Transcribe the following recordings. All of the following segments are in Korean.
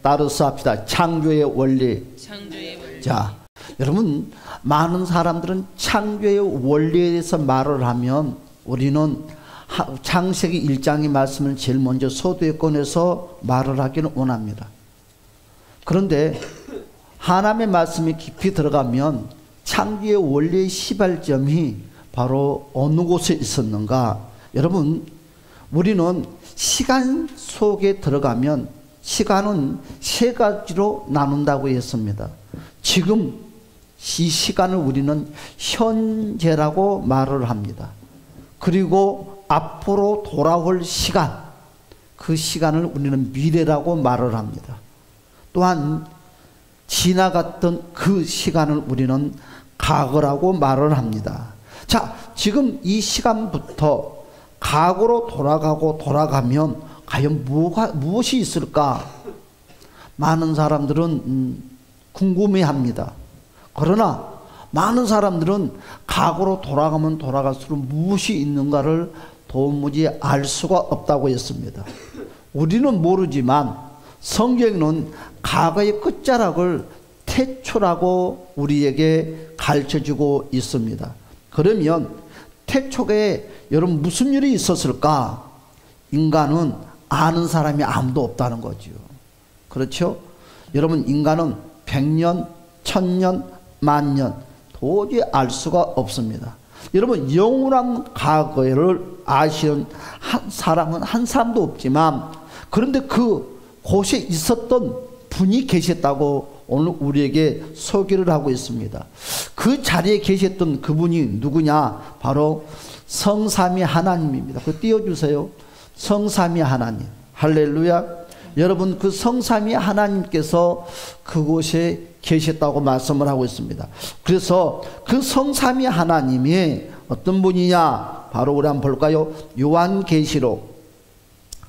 따라서 합시다. 창조의 원리. 창조의 원리. 자, 여러분, 많은 사람들은 창조의 원리에 대해서 말을 하면 우리는 창세기 1장의 말씀을 제일 먼저 소두에 꺼내서 말을 하기는 원합니다. 그런데 하나님의 말씀이 깊이 들어가면 창조의 원리의 시발점이 바로 어느 곳에 있었는가? 여러분, 우리는 시간 속에 들어가면 시간은 세 가지로 나눈다고 했습니다. 지금 이 시간을 우리는 현재라고 말을 합니다. 그리고 앞으로 돌아올 시간, 그 시간을 우리는 미래라고 말을 합니다. 또한 지나갔던 그 시간을 우리는 과거라고 말을 합니다. 자, 지금 이 시간부터 과거로 돌아가면 과연 무엇이 있을까? 많은 사람들은 궁금해합니다. 그러나 많은 사람들은 과거로 돌아가면 돌아갈수록 무엇이 있는가를 도무지 알 수가 없다고 했습니다. 우리는 모르지만 성경은 과거의 끝자락을 태초라고 우리에게 가르쳐주고 있습니다. 그러면 태초에 여러분 무슨 일이 있었을까? 인간은 아는 사람이 아무도 없다는 거죠. 그렇죠? 여러분, 인간은 100년, 1000년, 만년 도저히 알 수가 없습니다. 여러분, 영원한 과거를 아시는 사람은 한 사람도 없지만, 그런데 그 곳에 있었던 분이 계셨다고 오늘 우리에게 소개를 하고 있습니다. 그 자리에 계셨던 그분이 누구냐? 바로 성삼위 하나님입니다. 그거 띄워주세요. 성삼위 하나님. 할렐루야. 여러분, 그 성삼위 하나님께서 그곳에 계셨다고 말씀을 하고 있습니다. 그래서 그 성삼위 하나님이 어떤 분이냐? 바로 우리 한번 볼까요? 요한계시록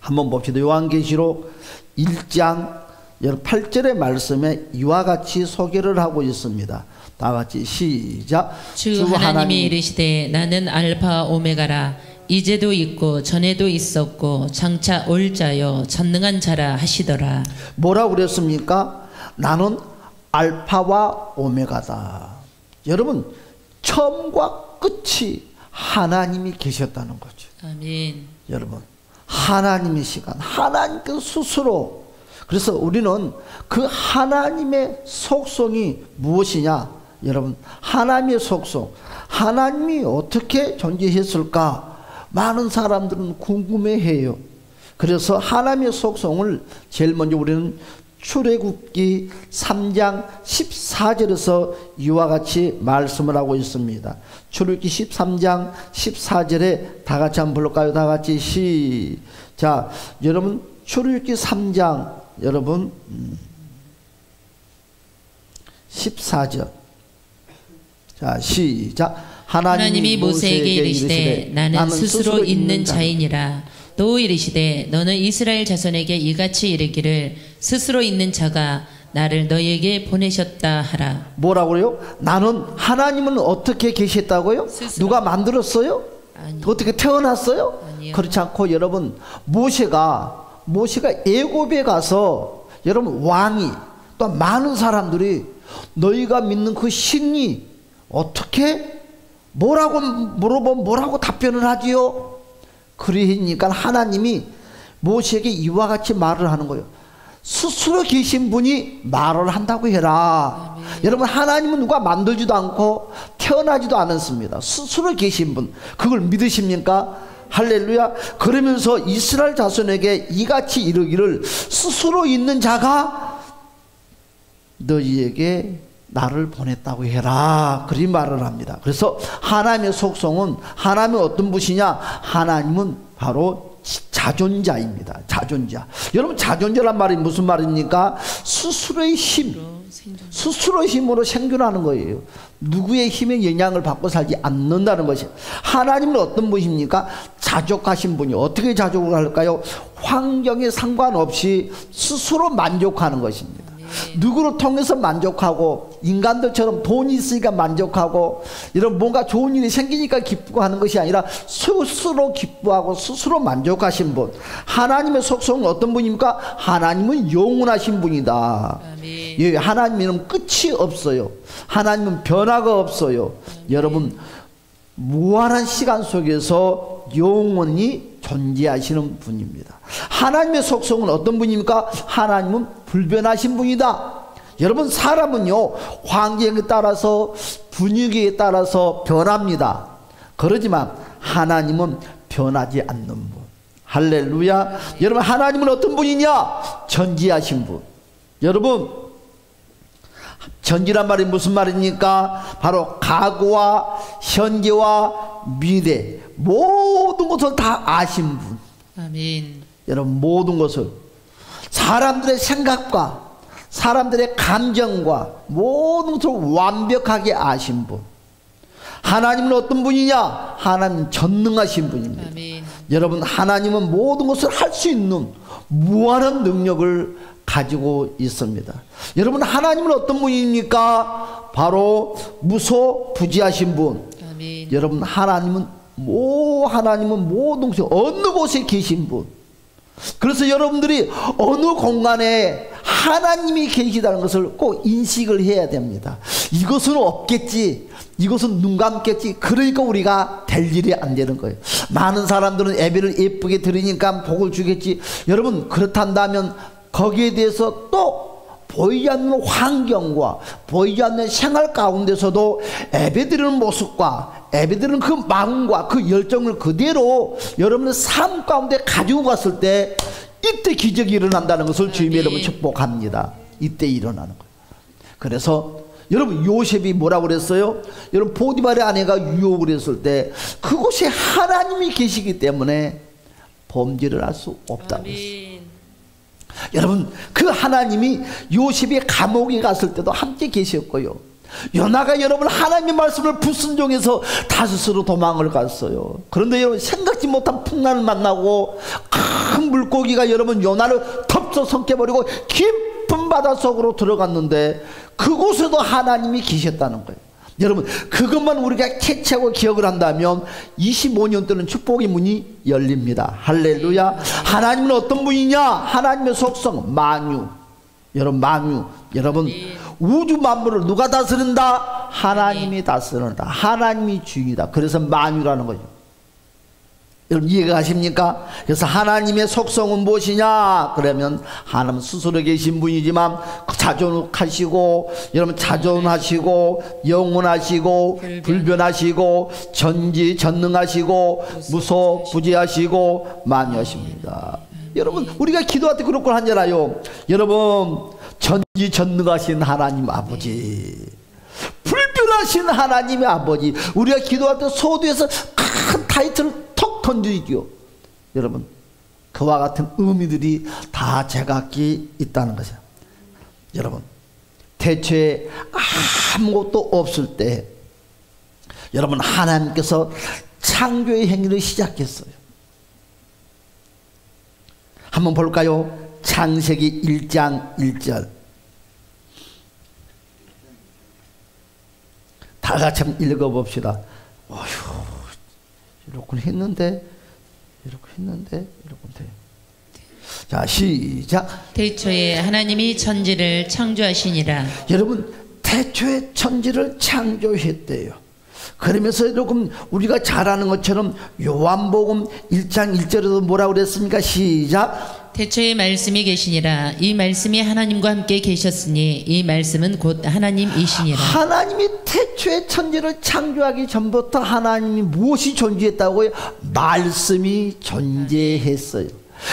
한번 봅시다. 요한계시록 1장 8절의 말씀에 이와 같이 소개를 하고 있습니다. 다 같이 시작. 주 하나님이 이르시되 나는 알파 오메가라. 이제도 있고 전에도 있었고 장차 올 자요 전능한 자라 하시더라. 뭐라고 그랬습니까? 나는 알파와 오메가다. 여러분, 처음과 끝이 하나님이 계셨다는 거죠. 아멘. 여러분, 하나님의 시간, 하나님께서 스스로. 그래서 우리는 그 하나님의 속성이 무엇이냐? 여러분, 하나님의 속성, 하나님이 어떻게 존재했을까? 많은 사람들은 궁금해해요. 그래서 하나님의 속성을 제일 먼저 우리는 출애굽기 3장 14절에서 이와 같이 말씀을 하고 있습니다. 출애굽기 13장 14절에 다 같이 한번 불러볼까요? 다 같이 시작. 여러분, 출애굽기 3장 여러분 14절. 자, 시작. 하나님이 모세에게 이르시되 나는 스스로 있는 자이니라. 또 이르시되 너는 이스라엘 자손에게 이같이 이르기를 스스로 있는 자가 나를 너희에게 보내셨다 하라. 뭐라고요? 나는, 하나님은 어떻게 계셨다고요? 스스로. 누가 만들었어요? 아니요. 어떻게 태어났어요? 아니요. 그렇지 않고 여러분, 모세가 애굽에 가서 여러분 왕이 또 많은 사람들이 너희가 믿는 그 신이 어떻게 뭐라고 물어보면 뭐라고 답변을 하지요? 그러니까 하나님이 모세에게 이와 같이 말을 하는 거예요. 스스로 계신 분이 말을 한다고 해라. 아멘. 여러분, 하나님은 누가 만들지도 않고 태어나지도 않았습니다. 스스로 계신 분, 그걸 믿으십니까? 할렐루야. 그러면서 이스라엘 자손에게 이같이 이르기를 스스로 있는 자가 너희에게 나를 보냈다고 해라. 그리 말을 합니다. 그래서 하나님의 속성은, 하나님은 어떤 분이냐? 하나님은 바로 자존자입니다. 자존자. 여러분, 자존자란 말이 무슨 말입니까? 스스로의 힘, 스스로의 힘으로 생존하는 거예요. 누구의 힘에 영향을 받고 살지 않는다는 것이에요. 하나님은 어떤 분입니까? 자족하신 분이. 어떻게 자족을 할까요? 환경에 상관없이 스스로 만족하는 것입니다. 누구를 통해서 만족하고 인간들처럼 돈이 있으니까 만족하고 이런 뭔가 좋은 일이 생기니까 기쁘고 하는 것이 아니라 스스로 기뻐하고 스스로 만족하신 분. 하나님의 속성은 어떤 분입니까? 하나님은 영원하신 분이다. 예, 하나님은 끝이 없어요. 하나님은 변화가 없어요. 여러분, 무한한 시간 속에서 영원히 존재하시는 분입니다. 하나님의 속성은 어떤 분입니까? 하나님은 불변하신 분이다. 여러분, 사람은요, 환경에 따라서 분위기에 따라서 변합니다. 그러지만 하나님은 변하지 않는 분. 할렐루야. 여러분, 하나님은 어떤 분이냐? 전지하신 분. 여러분, 전지란 말이 무슨 말입니까? 바로 과거와 현재와 미래 모든 것을 다 아신 분. 아멘. 여러분, 모든 것을 사람들의 생각과 사람들의 감정과 모든 것을 완벽하게 아신 분. 하나님은 어떤 분이냐? 하나님은 전능하신 분입니다. 아멘. 여러분, 하나님은 모든 것을 할 수 있는 무한한 능력을 가지고 있습니다. 여러분, 하나님은 어떤 분입니까? 바로 무소부지하신 분. 아멘. 여러분, 하나님은 모든 곳에 어느 곳에 계신 분. 그래서 여러분들이 어느 공간에 하나님이 계시다는 것을 꼭 인식을 해야 됩니다. 이것은 없겠지, 이것은 눈 감겠지, 그러니까 우리가 될 일이 안 되는 거예요. 많은 사람들은 예배를 예쁘게 드리니까 복을 주겠지. 여러분, 그렇단다면 거기에 대해서 또 보이지 않는 환경과 보이지 않는 생활 가운데서도 예배드리는 모습과 예배드리는 그 마음과 그 열정을 그대로 여러분의 삶 가운데 가지고 갔을 때 이때 기적이 일어난다는 것을 주님이 여러분 축복합니다. 이때 일어나는 거예요. 그래서 여러분, 요셉이 뭐라고 그랬어요? 여러분, 보디발의 아내가 유혹을 했을 때 그곳에 하나님이 계시기 때문에 범죄를 할 수 없다고 했어요. 여러분, 그 하나님이 요셉이 감옥에 갔을 때도 함께 계셨고요. 요나가 여러분 하나님의 말씀을 불순종해서 다윗으로 도망을 갔어요. 그런데 여러분, 생각지 못한 풍랑을 만나고 큰 물고기가 여러분 요나를 덮쳐 삼켜버리고 깊은 바닷속으로 들어갔는데 그곳에도 하나님이 계셨다는 거예요. 여러분, 그것만 우리가 캐치하고 기억을 한다면 25년 동안 축복의 문이 열립니다. 할렐루야. 하나님은 어떤 분이냐? 하나님의 속성 만유. 여러분, 만유. 여러분, 우주 만물을 누가 다스린다? 하나님이 다스린다. 하나님이 주인이다. 그래서 만유라는 거죠. 여러분, 이해가 가십니까? 그래서 하나님의 속성은 무엇이냐? 그러면 하나님 스스로 계신 분이지만 자존하시고, 여러분, 자존하시고 영원하시고 불변하시고 전지전능하시고 무소부지하시고 만유하십니다. 여러분, 우리가 기도할 때 그런 걸 하잖아요. 여러분, 전지전능하신 하나님 아버지, 불변하신 하나님의 아버지. 우리가 기도할 때 소두에서 큰 타이틀을 턱 던지죠. 여러분, 그와 같은 의미들이 다 제각기 있다는 거죠. 여러분, 대체 아무것도 없을 때 여러분, 하나님께서 창조의 행위를 시작했어요. 한번 볼까요? 창세기 1장 1절. 다 같이 한번 읽어봅시다. 어휴, 이렇게 했는데 이렇게 돼. 자, 시작. 태초에 하나님이 천지를 창조하시니라. 여러분, 태초에 천지를 창조했대요. 그러면서 조금 우리가 잘 아는 것처럼 요한복음 1장 1절에도 뭐라고 그랬습니까? 시작. 태초에 말씀이 계시니라. 이 말씀이 하나님과 함께 계셨으니 이 말씀은 곧 하나님이시니라. 하나님이 태초에 천지를 창조하기 전부터 하나님이 무엇이 존재했다고요? 말씀이 존재했어요.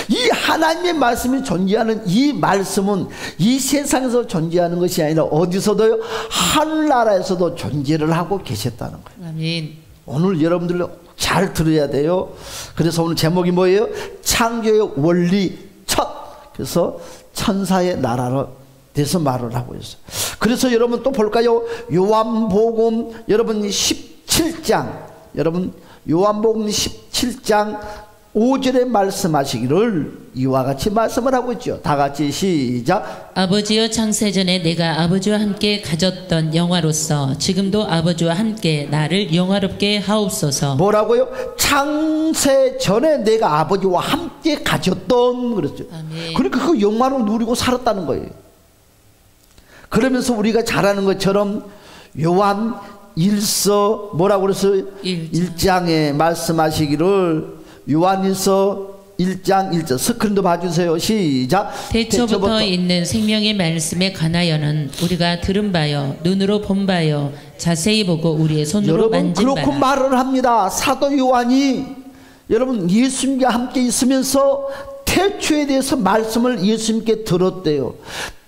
이 하나님의 말씀이 존재하는 이 말씀은 이 세상에서 존재하는 것이 아니라 어디서도요? 하늘나라에서도 존재를 하고 계셨다는 거예요. 아멘. 오늘 여러분들 잘 들어야 돼요. 그래서 오늘 제목이 뭐예요? 창조의 원리 첫. 그래서 천사의 나라로 대해서 말을 하고 있어요. 그래서 여러분 또 볼까요? 요한복음 여러분 17장, 여러분 요한복음 17장 5절에 말씀하시기를 이와 같이 말씀을 하고 있죠. 다 같이 시작. 아버지여 창세전에 내가 아버지와 함께 가졌던 영화로서 지금도 아버지와 함께 나를 영화롭게 하옵소서. 뭐라고요? 창세전에 내가 아버지와 함께 가졌던 그랬죠. 아멘. 그러니까 그 영화를 누리고 살았다는 거예요. 그러면서 우리가 잘 아는 것처럼 요한 1서 뭐라고 그랬어요? 1장에 말씀하시기를 요한일서 1장 1절 스크린도 봐주세요. 시작. 태초부터 있는 생명의 말씀에 관하여는 우리가 들은 바요 눈으로 본 바요 자세히 보고 우리의 손으로 만진 바라. 그렇고 말을 합니다. 사도 요한이 여러분 예수님과 함께 있으면서 태초에 대해서 말씀을 예수님께 들었대요.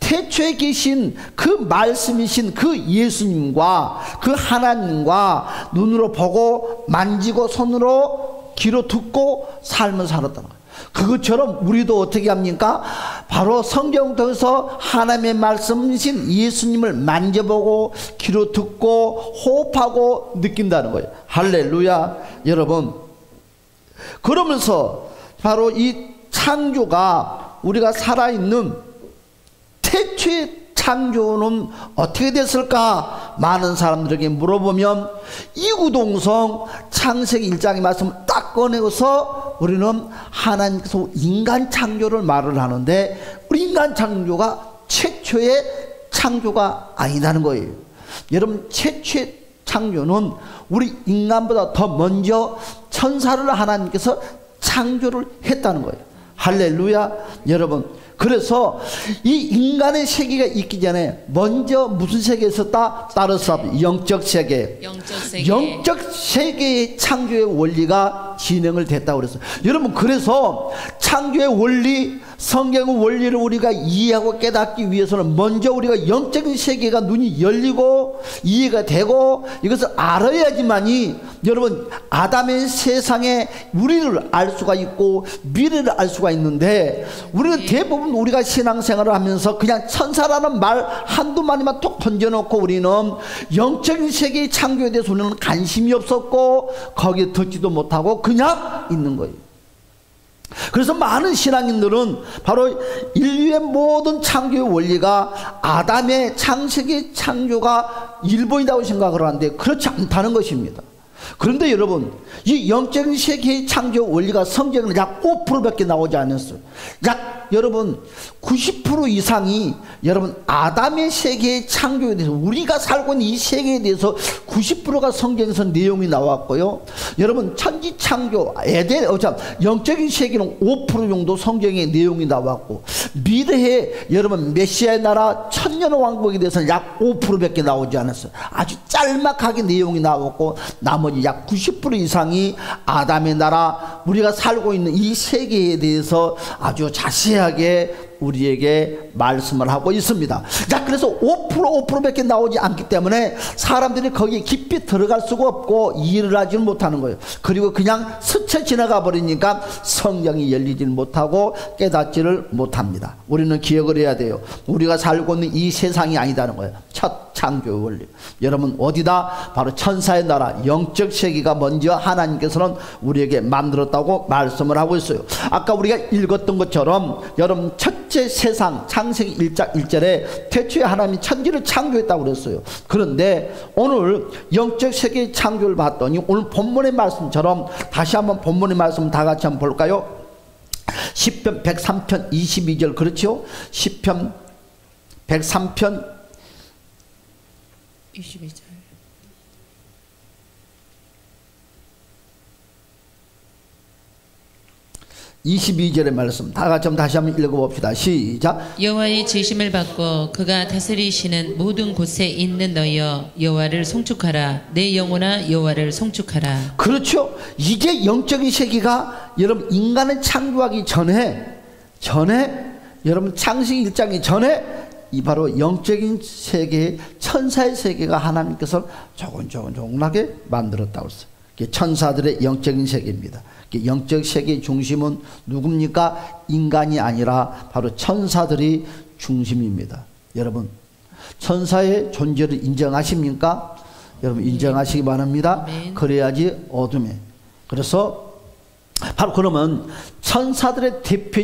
태초에 계신 그 말씀이신 그 예수님과 그 하나님과 눈으로 보고 만지고 손으로 귀로 듣고 삶을 살았다는 거예요. 그것처럼 우리도 어떻게 합니까? 바로 성경 통해서 하나님의 말씀이신 예수님을 만져보고 귀로 듣고 호흡하고 느낀다는 거예요. 할렐루야. 여러분, 그러면서 바로 이 창조가 우리가 살아있는 태초의 창조는 어떻게 됐을까? 많은 사람들에게 물어보면 이구동성 창세기 1장의 말씀을 딱 꺼내서 우리는 하나님께서 인간 창조를 말을 하는데 우리 인간 창조가 최초의 창조가 아니라는 거예요. 여러분, 최초의 창조는 우리 인간보다 더 먼저 천사를 하나님께서 창조를 했다는 거예요. 할렐루야. 여러분, 그래서 이 인간의 세계가 있기 전에 먼저 무슨 세계에 있었다? 따라서 영적 세계. 영적 세계의 창조의 원리가 진행을 됐다고 그랬어요. 여러분, 그래서 창조의 원리, 성경의 원리를 우리가 이해하고 깨닫기 위해서는 먼저 우리가 영적인 세계가 눈이 열리고 이해가 되고 이것을 알아야지만이 여러분 아담의 세상에 우리를 알 수가 있고 미래를 알 수가 있는데 우리는 대부분 우리가 신앙생활을 하면서 그냥 천사라는 말 한두 마디만 톡 던져놓고 우리는 영적인 세계의 창조에 대해서 우리는 관심이 없었고 거기에 듣지도 못하고 그냥 있는 거예요. 그래서 많은 신앙인들은 바로 인류의 모든 창조의 원리가 아담의 창세기 창조가 일본이라고 생각을 하는데 그렇지 않다는 것입니다. 그런데 여러분, 이 영적인 세계의 창조 원리가 성경에는 약 5%밖에 나오지 않았어요. 약 여러분 90% 이상이 여러분 아담의 세계의 창조에 대해서 우리가 살고 있는 이 세계에 대해서 90%가 성경에서 내용이 나왔고요. 여러분 천지 창조 에덴 영적인 세계는 5% 정도 성경에 내용이 나왔고 미래에 여러분 메시아의 나라 천년의 왕국에 대해서는 약 5%밖에 나오지 않았어요. 아주 짤막하게 내용이 나왔고 나머지 약 90% 이상이 아담의 나라 우리가 살고 있는 이 세계에 대해서 아주 자세하게 우리에게 말씀을 하고 있습니다. 자, 그래서 5%밖에 나오지 않기 때문에 사람들이 거기에 깊이 들어갈 수가 없고 이해를 하지는 못하는 거예요. 그리고 그냥 스쳐 지나가 버리니까 성경이 열리지를 못하고 깨닫지를 못합니다. 우리는 기억을 해야 돼요. 우리가 살고 있는 이 세상이 아니다는 거예요. 첫 창조의 원리. 여러분 어디다? 바로 천사의 나라 영적 세계가 먼저 하나님께서는 우리에게 만들었다고 말씀을 하고 있어요. 아까 우리가 읽었던 것처럼 여러분 첫째 세상 창세기 1장 1절에 태초에 하나님이 천지를 창조했다고 그랬어요. 그런데 오늘 영적 세계의 창조를 봤더니 오늘 본문의 말씀처럼 다시 한번 본문의 말씀 다 같이 한번 볼까요? 시편 103편 22절 그렇죠? 시편 103편 22절. (22절의) 말씀 다 같이 다시 한번 읽어봅시다. 시작. 여호와의 지심을 받고 그가 다스리시는 모든 곳에 있는 너희여 여호와를 송축하라. 내 영혼아 여호와를 송축하라. 그렇죠. 이게 영적인 세계가 여러분 인간을 창조하기 전에 여러분 창세기 1장이 전에 이 바로 영적인 세계 천사의 세계가 하나님께서 조금조금하게 만들었다고 했어요. 천사들의 영적인 세계입니다. 영적 세계의 중심은 누굽니까? 인간이 아니라 바로 천사들이 중심입니다. 여러분 천사의 존재를 인정하십니까? 여러분 인정하시기 바랍니다. 그래야지 어둠에 그래서 바로 그러면 천사들의 대표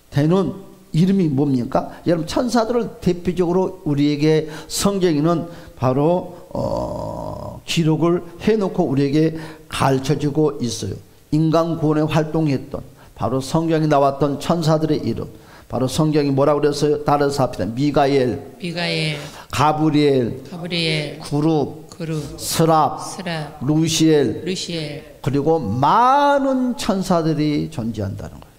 되는 이름이 뭡니까? 여러분 천사들을 대표적으로 우리에게 성경에는 바로 기록을 해놓고 우리에게 가르쳐주고 있어요. 인간 구원에 활동했던 바로 성경에 나왔던 천사들의 이름, 바로 성경이 뭐라고 그랬어요? 따라서 합시다. 미가엘, 가브리엘, 구룹, 스랍, 루시엘, 그리고 많은 천사들이 존재한다는 거예요.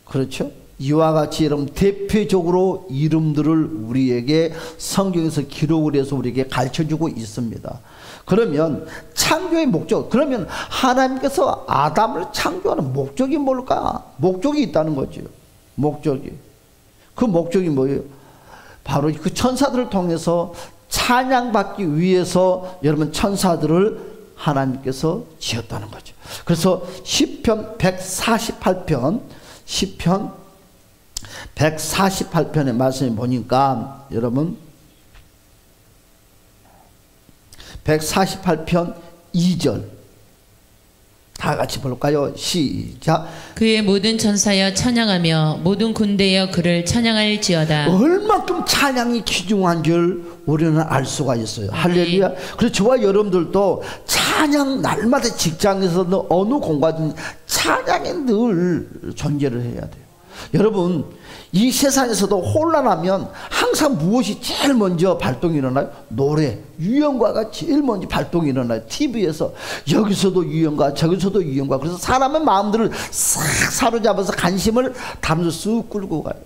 그렇죠? 이와 같이 여러분 대표적으로 이름들을 우리에게 성경에서 기록을 해서 우리에게 가르쳐주고 있습니다. 그러면 창조의 목적, 그러면 하나님께서 아담을 창조하는 목적이 뭘까? 목적이 있다는 거죠. 목적이. 그 목적이 뭐예요? 바로 그 천사들을 통해서 찬양받기 위해서 여러분 천사들을 하나님께서 지었다는 거죠. 그래서 시편 148편, 시편 148편의 말씀을 보니까 여러분 148편 2절 다 같이 볼까요? 시작. 그의 모든 천사여 찬양하며 모든 군대여 그를 찬양할지어다. 얼만큼 찬양이 귀중한 줄 우리는 알 수가 있어요. 할렐루야. 그래서 저와 여러분들도 찬양 날마다 직장에서든 어느 공간이든 찬양이 늘 존재를 해야 돼요. 여러분 이 세상에서도 혼란하면 항상 무엇이 제일 먼저 발동이 일어나요? 노래, 유행가가 제일 먼저 발동이 일어나요. TV에서 여기서도 유행가, 저기서도 유행가. 그래서 사람의 마음들을 싹 사로잡아서 관심을 담아서 쑥 끌고 가요.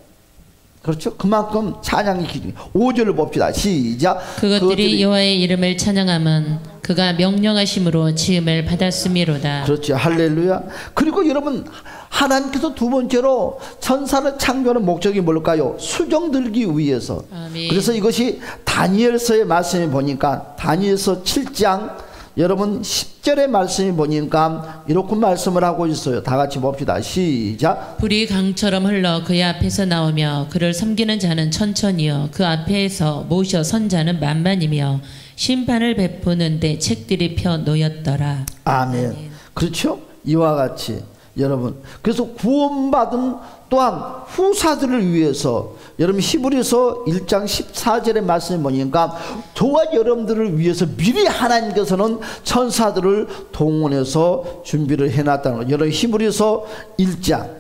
그렇죠? 그만큼 찬양이 기준. 5절을 봅시다. 시작. 그것들이 여호와의 이름을 찬양하면 그가 명령하심으로 지음을 받았음이로다. 그렇죠. 할렐루야. 그리고 여러분 하나님께서 두 번째로 천사를 창조하는 목적이 뭘까요? 수정 들기 위해서. 아멘. 그래서 이것이 다니엘서의 말씀을 보니까 다니엘서 7장 여러분 10절의 말씀을 보니까 이렇게 말씀을 하고 있어요. 다 같이 봅시다. 시작. 불이 강처럼 흘러 그의 앞에서 나오며 그를 섬기는 자는 천천히요 그 앞에서 모셔 선 자는 만만이며 심판을 베푸는데 책들이 펴 놓였더라. 아멘. 그렇죠? 이와 같이 여러분 그래서 구원받은 또한 후사들을 위해서 여러분 히브리서 1장 14절의 말씀을 보니까 저와 여러분들을 위해서 미리 하나님께서는 천사들을 동원해서 준비를 해놨다는 거예요. 여러분 히브리서 1장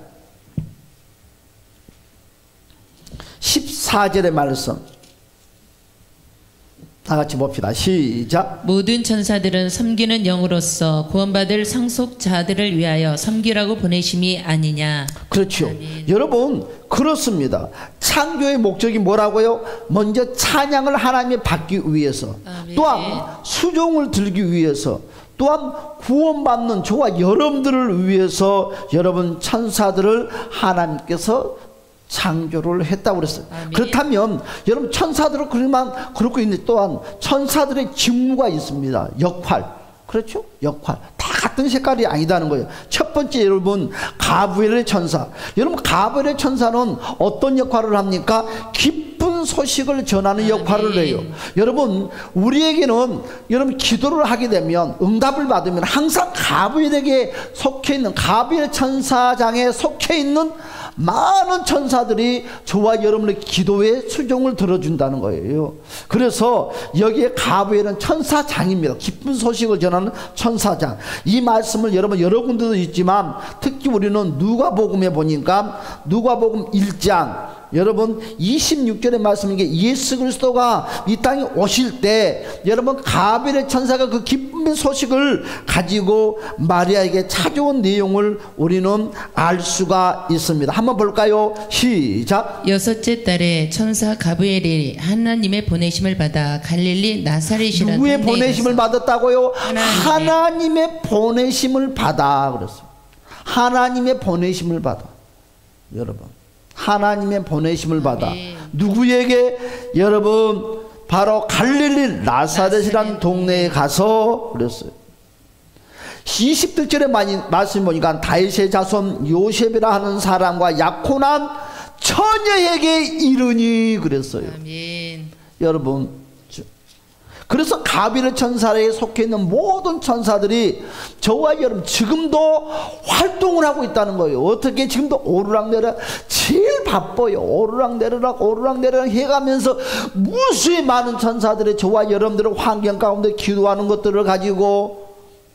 14절의 말씀 다 같이 봅시다. 시작. 모든 천사들은 섬기는 영으로서 구원받을 상속자들을 위하여 섬기라고 보내심이 아니냐. 그렇죠. 아멘. 여러분 그렇습니다. 창조의 목적이 뭐라고요? 먼저 찬양을 하나님께 받기 위해서, 아멘. 또한 수종을 들기 위해서, 또한 구원받는 저와 여러분들을 위해서 여러분 천사들을 하나님께서 창조를 했다고 그랬어요. 아멘. 그렇다면 여러분 천사들은 그렇고 있는데 또한 천사들의 직무가 있습니다. 역할. 그렇죠? 역할. 다 같은 색깔이 아니다는 거예요. 첫 번째 여러분 가브리엘의 천사. 여러분 가브리엘의 천사는 어떤 역할을 합니까? 기쁜 소식을 전하는 역할을 해요. 여러분 우리에게는 여러분 기도를 하게 되면 응답을 받으면 항상 가브리엘에게 속해 있는 가브리엘 천사장에 속해 있는 많은 천사들이 저와 여러분의 기도에 수종을 들어준다는 거예요. 그래서 여기에 가브리엘은 천사장입니다. 기쁜 소식을 전하는 천사장. 이 말씀을 여러분들도 있지만 특히 우리는 누가복음에 보니까 누가복음 1장 여러분 26절의 말씀인 게 예수 그리스도가 이 땅에 오실 때 여러분 가브리엘 천사가 그 기쁨의 소식을 가지고 마리아에게 찾아온 내용을 우리는 알 수가 있습니다. 한번 볼까요? 시작. 여섯째 달에 천사 가브리엘이 하나님의 보내심을 받아 갈릴리 나사렛이라는 누구의 보내심을 받았다고요? 하나님의 보내심을 받아 그랬어요. 하나님의 보내심을 받아. 여러분 하나님의 보내심을 받아. 누구에게? 여러분 바로 갈릴리 나사렛이라는 동네에 가서 그랬어요. 20절에 말씀 보니까 다윗의 자손 요셉이라 하는 사람과 약혼한 처녀에게 이르니 그랬어요. 아멘. 여러분 그래서 가브리엘 천사에 속해 있는 모든 천사들이 저와 여러분 지금도 활동을 하고 있다는 거예요. 어떻게 지금도 오르락내리락 제일 바빠요. 오르락내리락 해가면서 무수히 많은 천사들이 저와 여러분들의 환경 가운데 기도하는 것들을 가지고,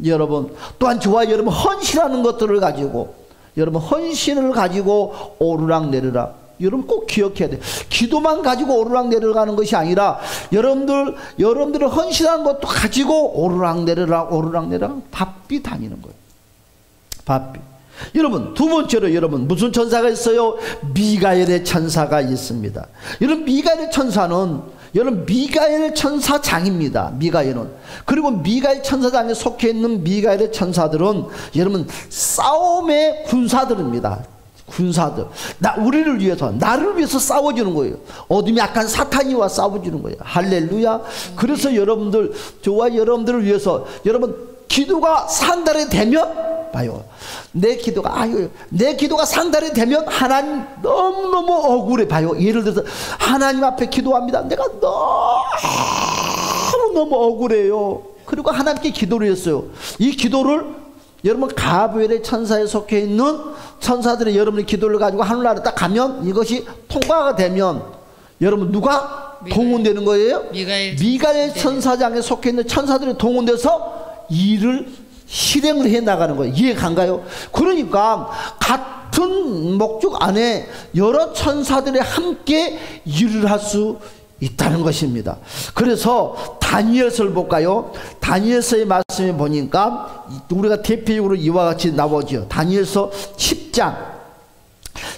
여러분 또한 저와 여러분 헌신하는 것들을 가지고, 여러분 헌신을 가지고 오르락내리락, 여러분 꼭 기억해야 돼요. 기도만 가지고 오르락내리락하는 것이 아니라 여러분들을 헌신하는 것도 가지고 오르락내리락 바삐 다니는 거예요. 바삐. 여러분 두 번째로, 여러분 무슨 천사가 있어요? 미가엘의 천사가 있습니다. 여러분 미가엘의 천사는 여러분 미가엘 천사장입니다. 미가엘은. 그리고 미가엘 천사장에 속해 있는 미가엘의 천사들은 여러분 싸움의 군사들입니다. 군사들. 우리를 위해서, 나를 위해서 싸워주는 거예요. 어둠이 약한 사탄이와 싸워주는 거예요. 할렐루야. 그래서 여러분들, 저와 여러분들을 위해서, 여러분 기도가 상달이 되면 봐요, 내 기도가 상달이 되면 하나님 너무너무 억울해. 봐요, 예를 들어서 하나님 앞에 기도합니다. 내가 너무 억울해요. 그리고 하나님께 기도를 했어요. 이 기도를 여러분 가브리엘의 천사에 속해 있는 천사들이 여러분의 기도를 가지고 하늘나라에 딱 가면, 이것이 통과가 되면 여러분 누가 동원되는 거예요? 미가엘 천사장에 속해 있는 천사들이 동원돼서 일을 실행을 해 나가는 거예요. 이해간가요? 그러니까 같은 목적 안에 여러 천사들이 함께 일을 할 수 있다는 것입니다. 그래서 다니엘서를 볼까요? 다니엘서의 말씀을 보니까 우리가 대표적으로 이와 같이 나오죠. 다니엘서 10장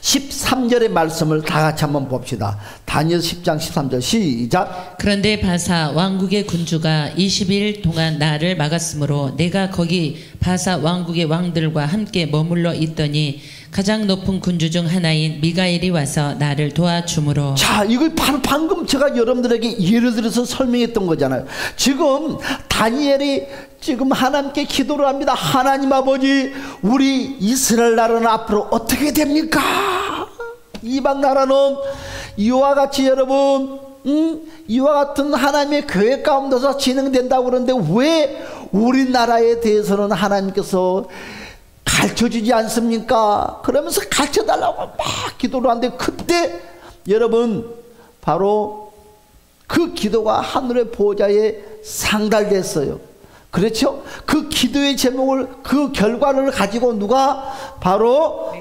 13절의 말씀을 다 같이 한번 봅시다. 다니엘 10장 13절 시작. 그런데 바사 왕국의 군주가 20일 동안 나를 막았으므로 내가 거기 바사 왕국의 왕들과 함께 머물러 있더니 가장 높은 군주 중 하나인 미가엘이 와서 나를 도와주므로. 자, 이걸 바로 방금 제가 여러분들에게 예를 들어서 설명했던 거잖아요. 지금 다니엘이 지금 하나님께 기도를 합니다. 하나님 아버지, 우리 이스라엘 나라는 앞으로 어떻게 됩니까? 이방 나라는 이와 같이 여러분 이와 같은 하나님의 계획 가운데서 진행된다고 그러는데 왜 우리나라에 대해서는 하나님께서 가르쳐주지 않습니까? 그러면서 가르쳐달라고 막 기도를 하는데, 그때 여러분 바로 그 기도가 하늘의 보좌에 상달됐어요. 그렇죠? 그 기도의 제목을, 그 결과를 가지고 누가 바로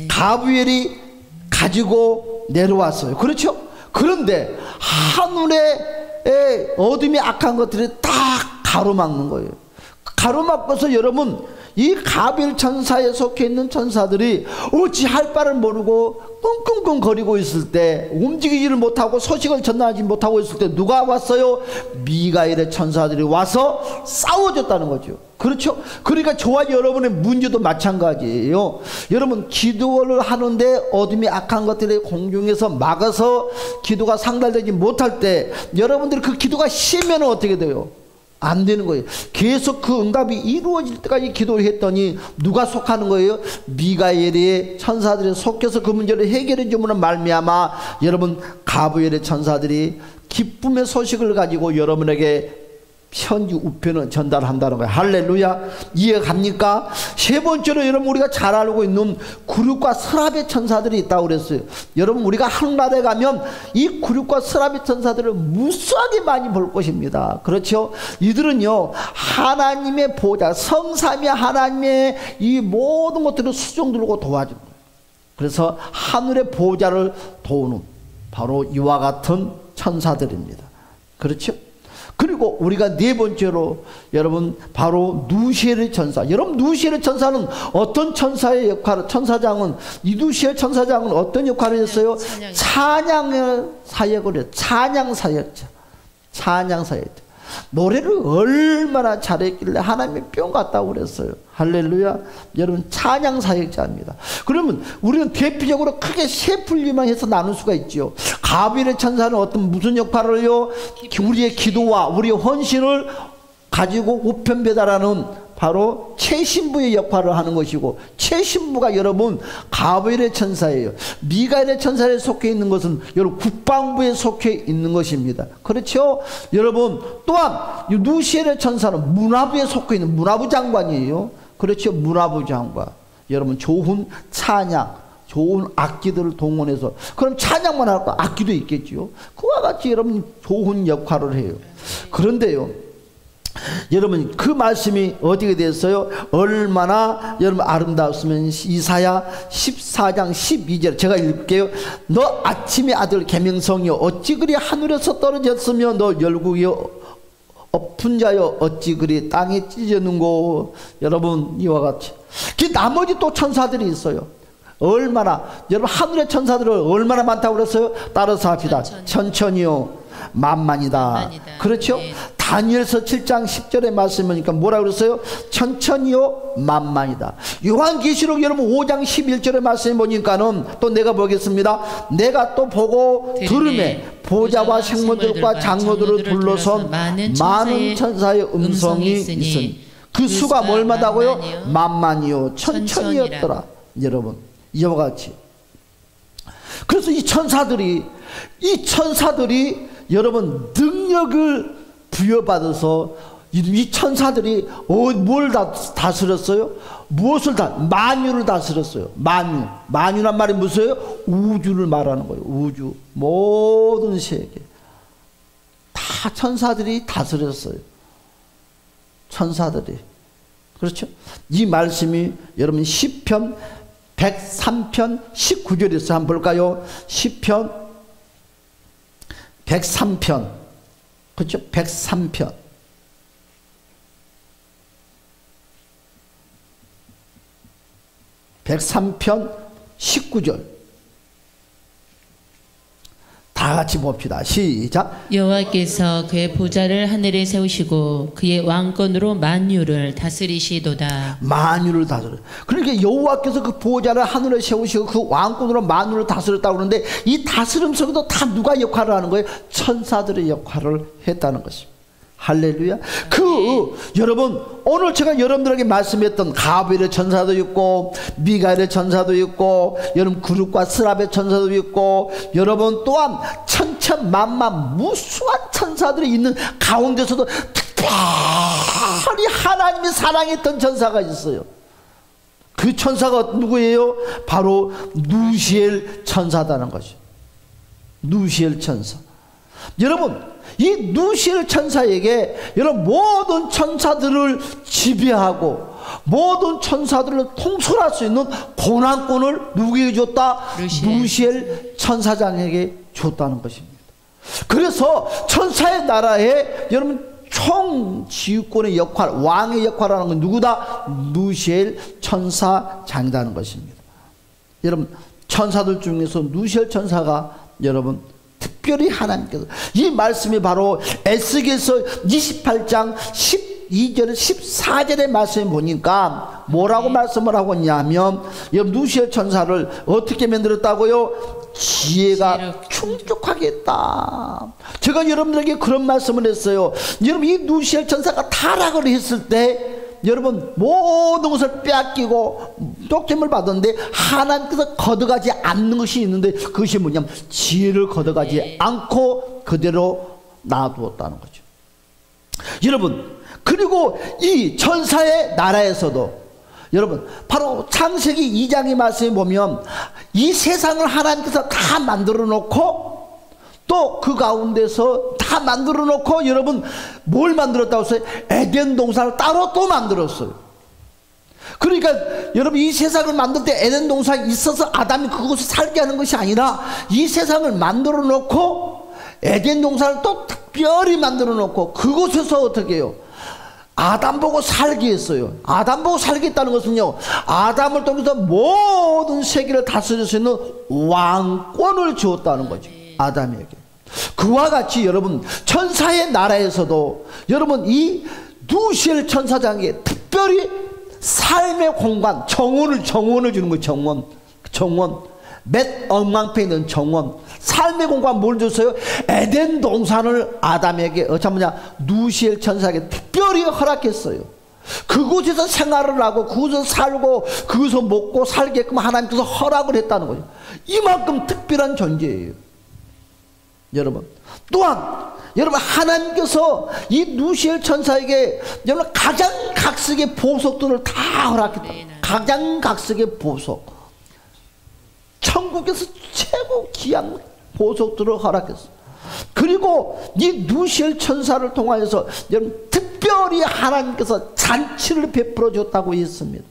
가브리엘이 가지고 내려왔어요. 그렇죠? 그런데 하늘의 어둠이 악한 것들이 다 가로막는 거예요. 가로막고서 여러분 이 가브리엘 천사에 속해 있는 천사들이 어찌할 바를 모르고 끙끙끙거리고 있을 때, 움직이지를 못하고 소식을 전하지 못하고 있을 때 누가 왔어요? 미가엘의 천사들이 와서 싸워줬다는 거죠. 그렇죠? 그러니까 저와 여러분의 문제도 마찬가지예요. 여러분 기도를 하는데 어둠이 악한 것들이 공중에서 막아서 기도가 상달되지 못할 때, 여러분들이 그 기도가 쉬면 어떻게 돼요? 안 되는 거예요. 계속 그 응답이 이루어질 때까지 기도를 했더니 누가 속하는 거예요? 미가엘의 천사들이 속해서 그 문제를 해결해 주므로 말미암아 여러분 가브리엘의 천사들이 기쁨의 소식을 가지고 여러분에게 편지 우편을 전달한다는 거예요. 할렐루야. 이해갑니까? 세 번째로 여러분 우리가 잘 알고 있는 구륙과 스랍의 천사들이 있다고 그랬어요. 여러분 우리가 하늘나라에 가면 이 구륙과 스랍의 천사들을 무수하게 많이 볼 것입니다. 그렇죠? 이들은요 하나님의 보좌, 성삼위 하나님의 이 모든 것들을 수종 들고 도와주는 거예요. 그래서 하늘의 보좌를 도우는 바로 이와 같은 천사들입니다. 그렇죠? 그리고 우리가 네 번째로 여러분 바로 누시엘의 천사. 여러분 누시엘의 천사는 어떤 천사의 역할을, 천사장은 이 누시엘 천사장은 어떤 역할을 했어요? 찬양의 사역을 해요. 찬양 사역자. 찬양 사역자. 노래를 얼마나 잘했길래 하나님의 뿅 같다고 그랬어요. 할렐루야. 여러분 찬양 사역자입니다. 그러면 우리는 대표적으로 크게 세 분류만 해서 나눌 수가 있죠. 가브리엘 천사는 무슨 역할을요? 우리의 기도와 우리의 헌신을 가지고 우편 배달하는 바로 최신부의 역할을 하는 것이고, 최신부가 여러분 가브리엘의 천사예요. 미가엘의 천사에 속해 있는 것은 여러분 국방부에 속해 있는 것입니다. 그렇죠? 여러분 또한 누시엘의 천사는 문화부에 속해 있는 문화부 장관이에요. 그렇죠? 문화부 장관. 여러분 좋은 찬양, 좋은 악기들을 동원해서, 그럼 찬양만 할까? 악기도 있겠지요. 그와 같이 여러분 좋은 역할을 해요. 그런데요, 여러분 그 말씀이 어디게 됐어요? 얼마나 여러분 아름다웠으면, 이사야 14장 12절 제가 읽을게요. 너 아침의 아들 계명성이여 어찌 그리 하늘에서 떨어졌으며 너 열국이여 엎은 자여 어찌 그리 땅에 찢어는고. 여러분 이와 같이 그 나머지 또 천사들이 있어요. 얼마나, 여러분 하늘의 천사들은 얼마나 많다고 그랬어요? 따라서 합시다. 천천히요 만만이다. 그렇죠? 네. 다니엘서 7장 10절의 말씀이니까 뭐라고 그랬어요? 천천히요 만만이다. 요한계시록 여러분 5장 11절의 말씀을 보니까는 또 내가 보겠습니다. 내가 또 보고 들음에 보좌와 생물들과 장로들을 둘러선 많은 천사의 음성이 있으니 그 수가 뭘마다고요? 만만이요 천천히였더라. 여러분 이와 같이, 그래서 이 천사들이 여러분 능력을 부여받아서 이 천사들이 뭘 다스렸어요? 무엇을 만유를 다스렸어요. 만유란 말이 무엇이에요? 우주를 말하는 거예요. 우주 모든 세계 다 천사들이 다스렸어요. 천사들이. 그렇죠? 이 말씀이 여러분 시편 103편 19절에서 한번 볼까요? 시편 103편, 그렇죠? 103편. 103편 19절. 다 같이 봅시다. 시작. 여호와께서 그의 보좌를 하늘에 세우시고 그의 왕권으로 만유를 다스리시도다. 만유를 다스려. 그러니까 여호와께서 그 보좌를 하늘에 세우시고 그 왕권으로 만유를 다스렸다고 그러는데, 이 다스림 속에도 다 누가 역할을 하는 거예요? 천사들의 역할을 했다는 것입니다. 할렐루야. 여러분 오늘 제가 여러분들에게 말씀했던 가브리엘의 천사도 있고, 미가엘의 천사도 있고, 여러분 그룹과 스랍의 천사도 있고, 여러분 또한 천천만만 무수한 천사들이 있는 가운데서도 특별히 하나님이 사랑했던 천사가 있어요. 그 천사가 누구예요? 바로 누시엘 천사다는 것이죠. 누시엘 천사. 여러분 이 누시엘 천사에게 여러분 모든 천사들을 지배하고 모든 천사들을 통솔할 수 있는 고난권을 누구에게 줬다? 누시엘 천사장에게 줬다는 것입니다. 그래서 천사의 나라에 여러분 총지휘권의 역할, 왕의 역할을 하는 건 누구다? 누시엘 천사장이라는 것입니다. 여러분 천사들 중에서 누시엘 천사가 여러분 특별히 하나님께서, 이 말씀이 바로 에스겔서 28장 12절 14절의 말씀을 보니까 뭐라고 말씀을 하고 있냐면, 여러분 누시엘 천사를 어떻게 만들었다고요? 지혜가 충족하게 했다. 제가 여러분들에게 그런 말씀을 했어요. 여러분 이 누시엘 천사가 타락을 했을 때 여러분 모든 것을 빼앗기고 쪽점을 받았는데 하나님께서 걷어가지 않는 것이 있는데, 그것이 뭐냐면 지혜를 걷어가지 않고 그대로 놔두었다는 거죠. 여러분 그리고 이 천사의 나라에서도 여러분 바로 창세기 2장의 말씀에 보면 이 세상을 하나님께서 다 만들어 놓고 또 그 가운데서 다 만들어 놓고 여러분 뭘 만들었다고 했어요? 에덴 동산을 따로 또 만들었어요. 그러니까 여러분 이 세상을 만들 때 에덴 동산이 있어서 아담이 그곳에 살게 하는 것이 아니라, 이 세상을 만들어 놓고 에덴 동산을 또 특별히 만들어 놓고 그곳에서 어떻게 해요? 아담 보고 살게 했어요. 아담 보고 살겠다는 것은요, 아담을 통해서 모든 세계를 다스릴 수 있는 왕권을 주었다는 거죠. 아담에게. 그와 같이 여러분 천사의 나라에서도 여러분 이 누시엘 천사장에게 특별히 삶의 공간, 정원을 주는 거예요. 정원. 맷 엉망패 있는 정원, 삶의 공간 뭘 줬어요? 에덴 동산을 아담에게 누시엘 천사에게 특별히 허락했어요. 그곳에서 생활을 하고 그곳에서 살고 그곳에서 먹고 살게끔 하나님께서 허락을 했다는 거죠. 이만큼 특별한 존재예요. 여러분, 또한 여러분, 하나님께서 이 누시엘 천사에게 여러분 가장 각색의 보석들을 다 허락했다. 가장 각색의 보석, 천국에서 최고 귀한 보석들을 허락했어. 그리고 이 누시엘 천사를 통하여서 여러분 특별히 하나님께서 잔치를 베풀어 줬다고 했습니다.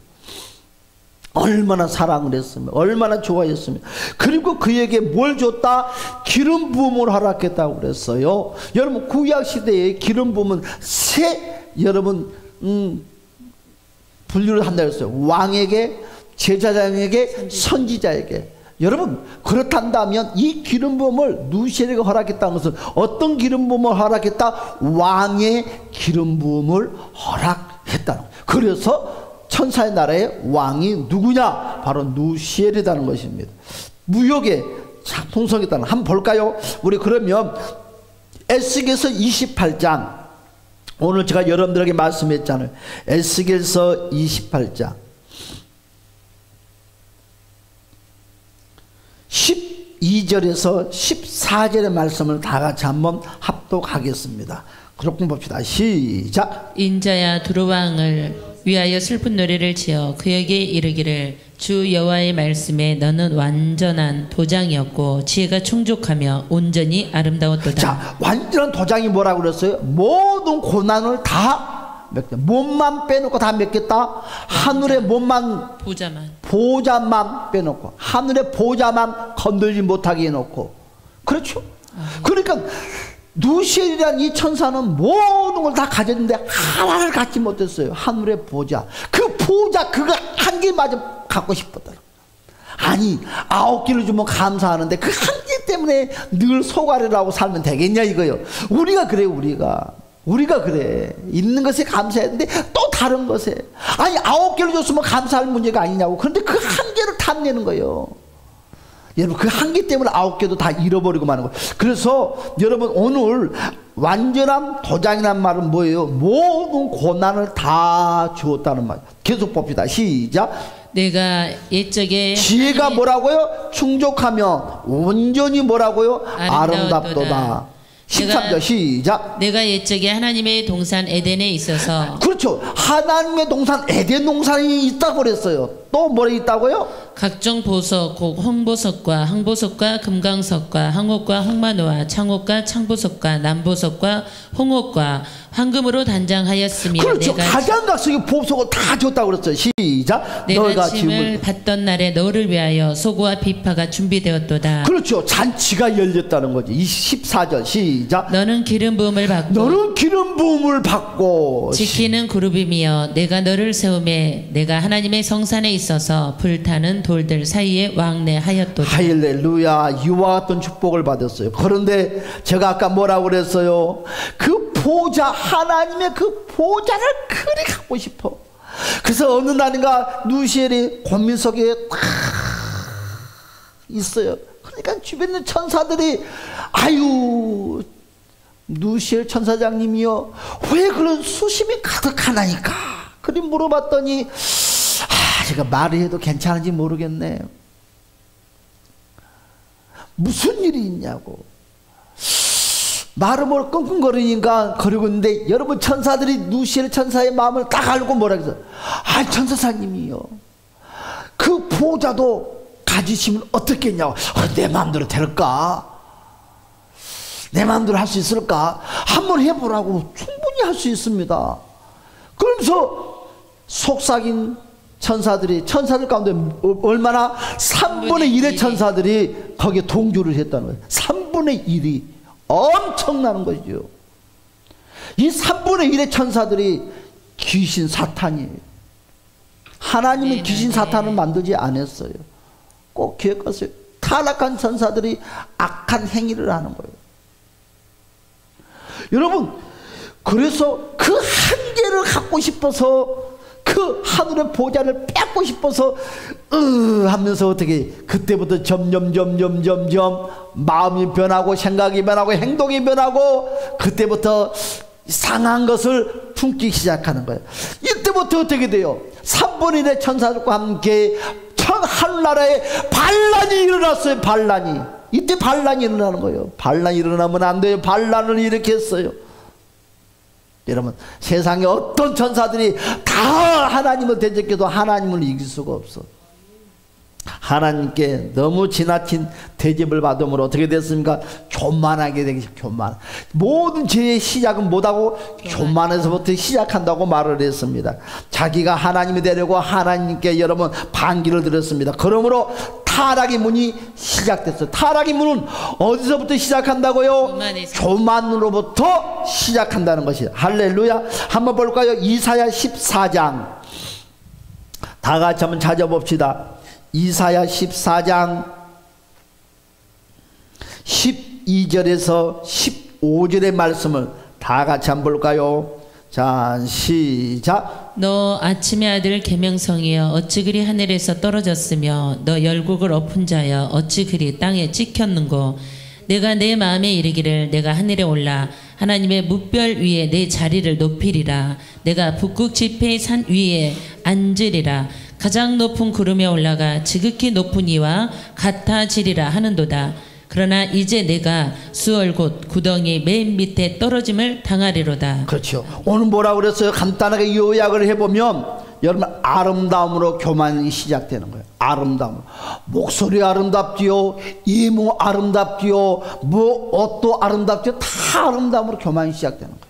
얼마나 사랑을 했으면, 얼마나 좋아했으면. 그리고 그에게 뭘 줬다? 기름 부음을 허락했다고 그랬어요. 여러분, 구약 시대에 기름 부음은 여러분 분류를 한다 그랬어요. 왕에게, 제사장에게, 선지자에게. 여러분, 그렇단다면 이 기름 부음을 누시엘에게 허락했다는 것은 어떤 기름 부음을 허락했다? 왕의 기름 부음을 허락했다는 거예요. 그래서 천사의 나라의 왕이 누구냐? 바로 누시엘이라는 것입니다. 무역의 풍성했다는, 한번 볼까요? 우리 그러면 에스겔서 28장, 오늘 제가 여러분들에게 말씀했잖아요. 에스겔서 28장 12절에서 14절의 말씀을 다 같이 한번 합독하겠습니다. 그렇게 봅시다. 시작. 인자야, 두루왕을 위하여 슬픈 노래를 지어 그에게 이르기를, 주 여호와의 말씀에 너는 완전한 도장이었고 지혜가 충족하며 온전히 아름다웠도다. 자, 완전한 도장이 뭐라고 그랬어요? 모든 고난을 다 맺겠다. 몸만 빼놓고 다 맺겠다. 하늘의 몸만, 보좌만 빼놓고, 하늘의 보좌만 건들지 못하게 해놓고. 그렇죠? 그러니까 누시엘이란 이 천사는 모든 걸 다 가졌는데 하나를 갖지 못했어요. 하늘의 보좌. 그 보좌 그거 한 개마저 갖고 싶었다. 아니, 9개를 주면 감사하는데 그 한 개 때문에 늘 소가리라고 살면 되겠냐 이거요. 우리가 그래요. 우리가 그래. 있는 것에 감사했는데 또 다른 것에, 아니 9개를 줬으면 감사할 문제가 아니냐고. 그런데 그 한 개를 탐내는 거예요. 여러분, 그 한 개 때문에 9개도 다 잃어버리고 마는 거예요. 그래서 여러분, 오늘 완전한 도장이란 말은 뭐예요? 모든 고난을 다 주었다는 말. 계속 봅시다. 시작. 내가 옛적에 지혜가 뭐라고요? 충족하며 온전히 뭐라고요? 아름답도다. 13절 시작. 내가 옛적에 하나님의 동산 에덴에 있어서. 그렇죠. 하나님의 동산 에덴 동산이 있다고 그랬어요. 또 뭐가 있다고요? 각종 보석, 곧 홍보석과 항보석과 금강석과 항옥과 홍마노와 창옥과 창보석과 남보석과 홍옥과 황금으로 단장하였으며. 그렇죠. 가장 각색의 보석을 다 줬다고 그랬어요. 시작. 내가 짐을 받던 날에 너를 위하여 소고와 비파가 준비되었도다. 그렇죠. 잔치가 열렸다는 거지. 14절 시작. 너는 기름 부음을 받고 지키는 그룹이며 내가 너를 세우매 내가 하나님의 성산에 있어서 불타는 돌들 사이에 왕래하였도다. 할렐루야. 이와 같은 축복을 받았어요. 그런데 제가 아까 뭐라고 그랬어요? 그 보좌, 하나님의 그 보좌를 그리 갖고 싶어. 그래서 어느 날인가 누시엘이 권민석에 딱 있어요. 그러니까 주변에 있는 천사들이, 아유 누시엘 천사장님이요, 왜 그런 수심이 가득하나니까? 그리 물어봤더니, 제가 말을 해도 괜찮은지 모르겠네. 무슨 일이 있냐고. 말을 뭘 끙끙거리니까 그러고 있는데, 여러분, 천사들이 누시엘 천사의 마음을 딱 알고 뭐라 그랬어요? 천사사님이요, 그 보좌도 가지시면 어떻겠냐고. 내 마음대로 될까? 내 마음대로 할 수 있을까? 한번 해보라고. 충분히 할 수 있습니다. 그러면서 속삭인 천사들 가운데 얼마나 3분의 1의 천사들이 거기에 동조를 했다는 거예요. 3분의 1이 엄청나는 거죠. 이 3분의 1의 천사들이 귀신 사탄이에요. 하나님은 귀신 사탄을 만들지 않았어요. 꼭 기억하세요. 타락한 천사들이 악한 행위를 하는 거예요. 여러분, 그래서 그 한계를 갖고 싶어서, 그 하늘의 보좌를 뺏고 싶어서 하면서 어떻게, 그때부터 점점 마음이 변하고 생각이 변하고 행동이 변하고, 그때부터 상한 것을 품기 시작하는 거예요. 이때부터 이때부터 어떻게 돼요? 3분의 1의 천사들과 함께 하늘나라에 반란이 일어났어요. 반란이. 이때 반란이 일어나는 거예요. 반란이 일어나면 안 돼요. 반란을 일으켰어요. 여러분, 세상에 어떤 천사들이 다 하나님을 대적해도 하나님을 이길 수가 없어. 하나님께 너무 지나친 대접을 받음으로 어떻게 됐습니까? 교만하게 되기. 교만. 모든 죄의 시작은 뭐다고? 교만에서부터 시작한다고 말을 했습니다. 자기가 하나님이 되려고 하나님께 여러분 반기를 들었습니다. 그러므로 타락의 문이 시작됐어요. 타락의 문은 어디서부터 시작한다고요? 교만으로부터 시작한다는 것이에요. 할렐루야. 한번 볼까요? 이사야 14장. 다 같이 한번 찾아봅시다. 이사야 14장 12절에서 15절의 말씀을 다 같이 한번 볼까요? 자, 시작. 너 아침의 아들 계명성이여 어찌 그리 하늘에서 떨어졌으며 너 열국을 엎은 자여 어찌 그리 땅에 찍혔는고. 내가 내 마음에 이르기를 내가 하늘에 올라 하나님의 뭇별 위에 내 자리를 높이리라. 내가 북극 지폐의 산 위에 앉으리라. 가장 높은 구름에 올라가 지극히 높은 이와 같아지리라 하는도다. 그러나 이제 내가 수월 곧 구덩이 맨 밑에 떨어짐을 당하리로다. 그렇죠. 오늘 뭐라고 그랬어요? 간단하게 요약을 해보면 여러분, 아름다움으로 교만이 시작되는 거예요. 아름다움. 목소리 아름답지요, 이모 아름답지요, 뭐 옷도 아름답지요. 다 아름다움으로 교만이 시작되는 거예요.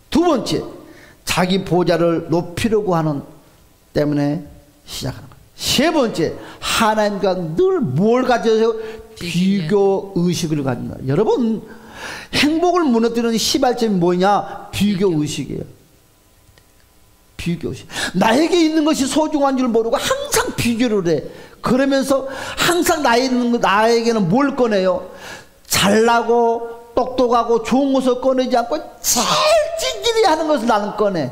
두 번째, 자기 보좌를 높이려고 하는 때문에 시작하는 거예요. 세 번째, 하나님과 늘 뭘 가져서 비교 의식을 가진다. 여러분, 행복을 무너뜨리는 시발점이 뭐냐? 비교 의식이에요. 비교 의식. 나에게 있는 것이 소중한 줄 모르고 항상 비교를 해. 그러면서 항상 나에게는 뭘 꺼내요? 잘나고 똑똑하고 좋은 것을 꺼내지 않고 제일 찌질이 하는 것을 나는 꺼내.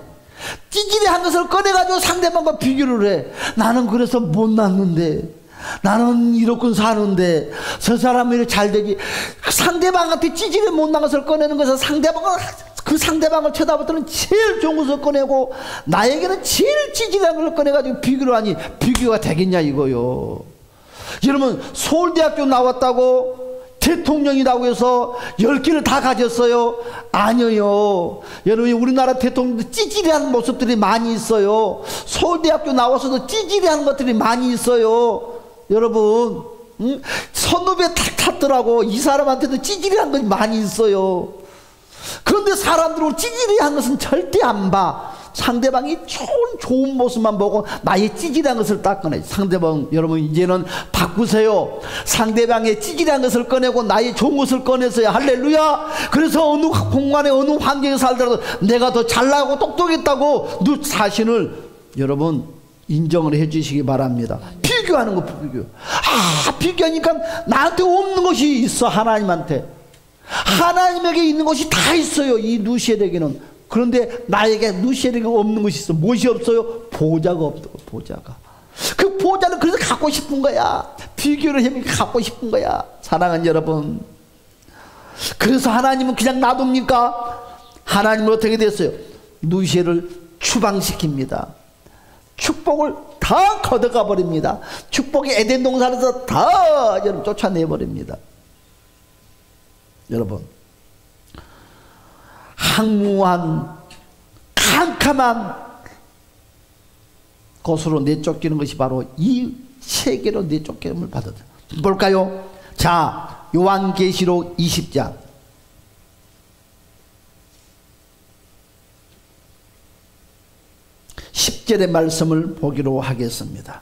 찌질이 한 것을 꺼내가지고 상대방과 비교를 해. 나는 그래서 못났는데, 나는 이렇게 사는데 저 사람은 이렇게 잘 되지. 상대방한테 찌질이 못난 것을 꺼내는 것은 그 상대방을 쳐다볼 때는 제일 좋은 것을 꺼내고 나에게는 제일 찌질한 것을 꺼내가지고 비교를 하니 비교가 되겠냐 이거요. 여러분, 서울대학교 나왔다고 대통령이라고 해서 10개를 다 가졌어요? 아니요. 여러분, 우리나라 대통령도 찌질이하는 모습들이 많이 있어요. 서울대학교 나와서도 찌질이하는 것들이 많이 있어요. 여러분, 선후배 탁 탔더라고. 이 사람한테도 찌질이한 것이 많이 있어요. 그런데 사람들은 찌질이한 것은 절대 안 봐. 상대방이 좋은 모습만 보고 나의 찌질한 것을 딱 꺼내. 상대방, 여러분, 이제는 바꾸세요. 상대방의 찌질한 것을 꺼내고 나의 좋은 것을 꺼내세요. 할렐루야. 그래서 어느 공간에 어느 환경에 살더라도 내가 더 잘나고 똑똑했다고 너 자신을 여러분 인정을 해 주시기 바랍니다. 비교하는 거 비교. 비교하니까 나한테 없는 것이 있어. 하나님한테. 하나님에게 있는 것이 다 있어요. 이 누시엘에게는. 그런데 나에게 누시엘에게 없는 것이 있어. 무엇이 없어요? 보좌가 없어. 보좌가. 그 보좌는 그래서 갖고 싶은 거야. 비교를 하면 갖고 싶은 거야. 사랑하는 여러분, 그래서 하나님은 그냥 놔둡니까? 하나님은 어떻게 됐어요? 누시엘을 추방시킵니다. 축복을 다 걷어가 버립니다. 축복이 에덴 동산에서 다 여러분 쫓아내버립니다. 여러분, 항무한 캄캄한 곳으로 내쫓기는 것이 바로 이 세계로 내쫓김을 받았다. 볼까요? 자, 요한계시록 20장 10절의 말씀을 보기로 하겠습니다.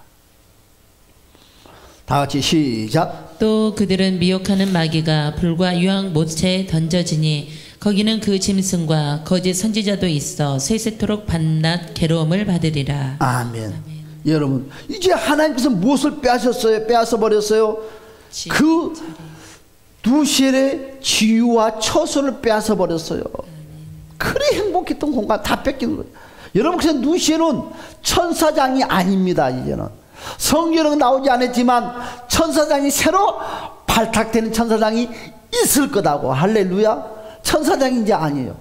다 같이 시작. 또 그들은 미혹하는 마귀가 불과 유황 못에 던져지니 거기는 그 짐승과 거짓 선지자도 있어 세세토록 밤낮 괴로움을 받으리라. 아멘. 아멘. 여러분, 이제 하나님께서 무엇을 빼앗았어요? 빼앗아 버렸어요. 그 누시엘의 지유와 처소를 빼앗아 버렸어요. 그래 행복했던 공간 다 뺏기는 거예요. 여러분, 그래서 누시엘은 천사장이 아닙니다. 이제는 성경은 나오지 않았지만 천사장이 새로 발탁되는 천사장이 있을 거다고. 할렐루야. 천사장이 이제 아니에요.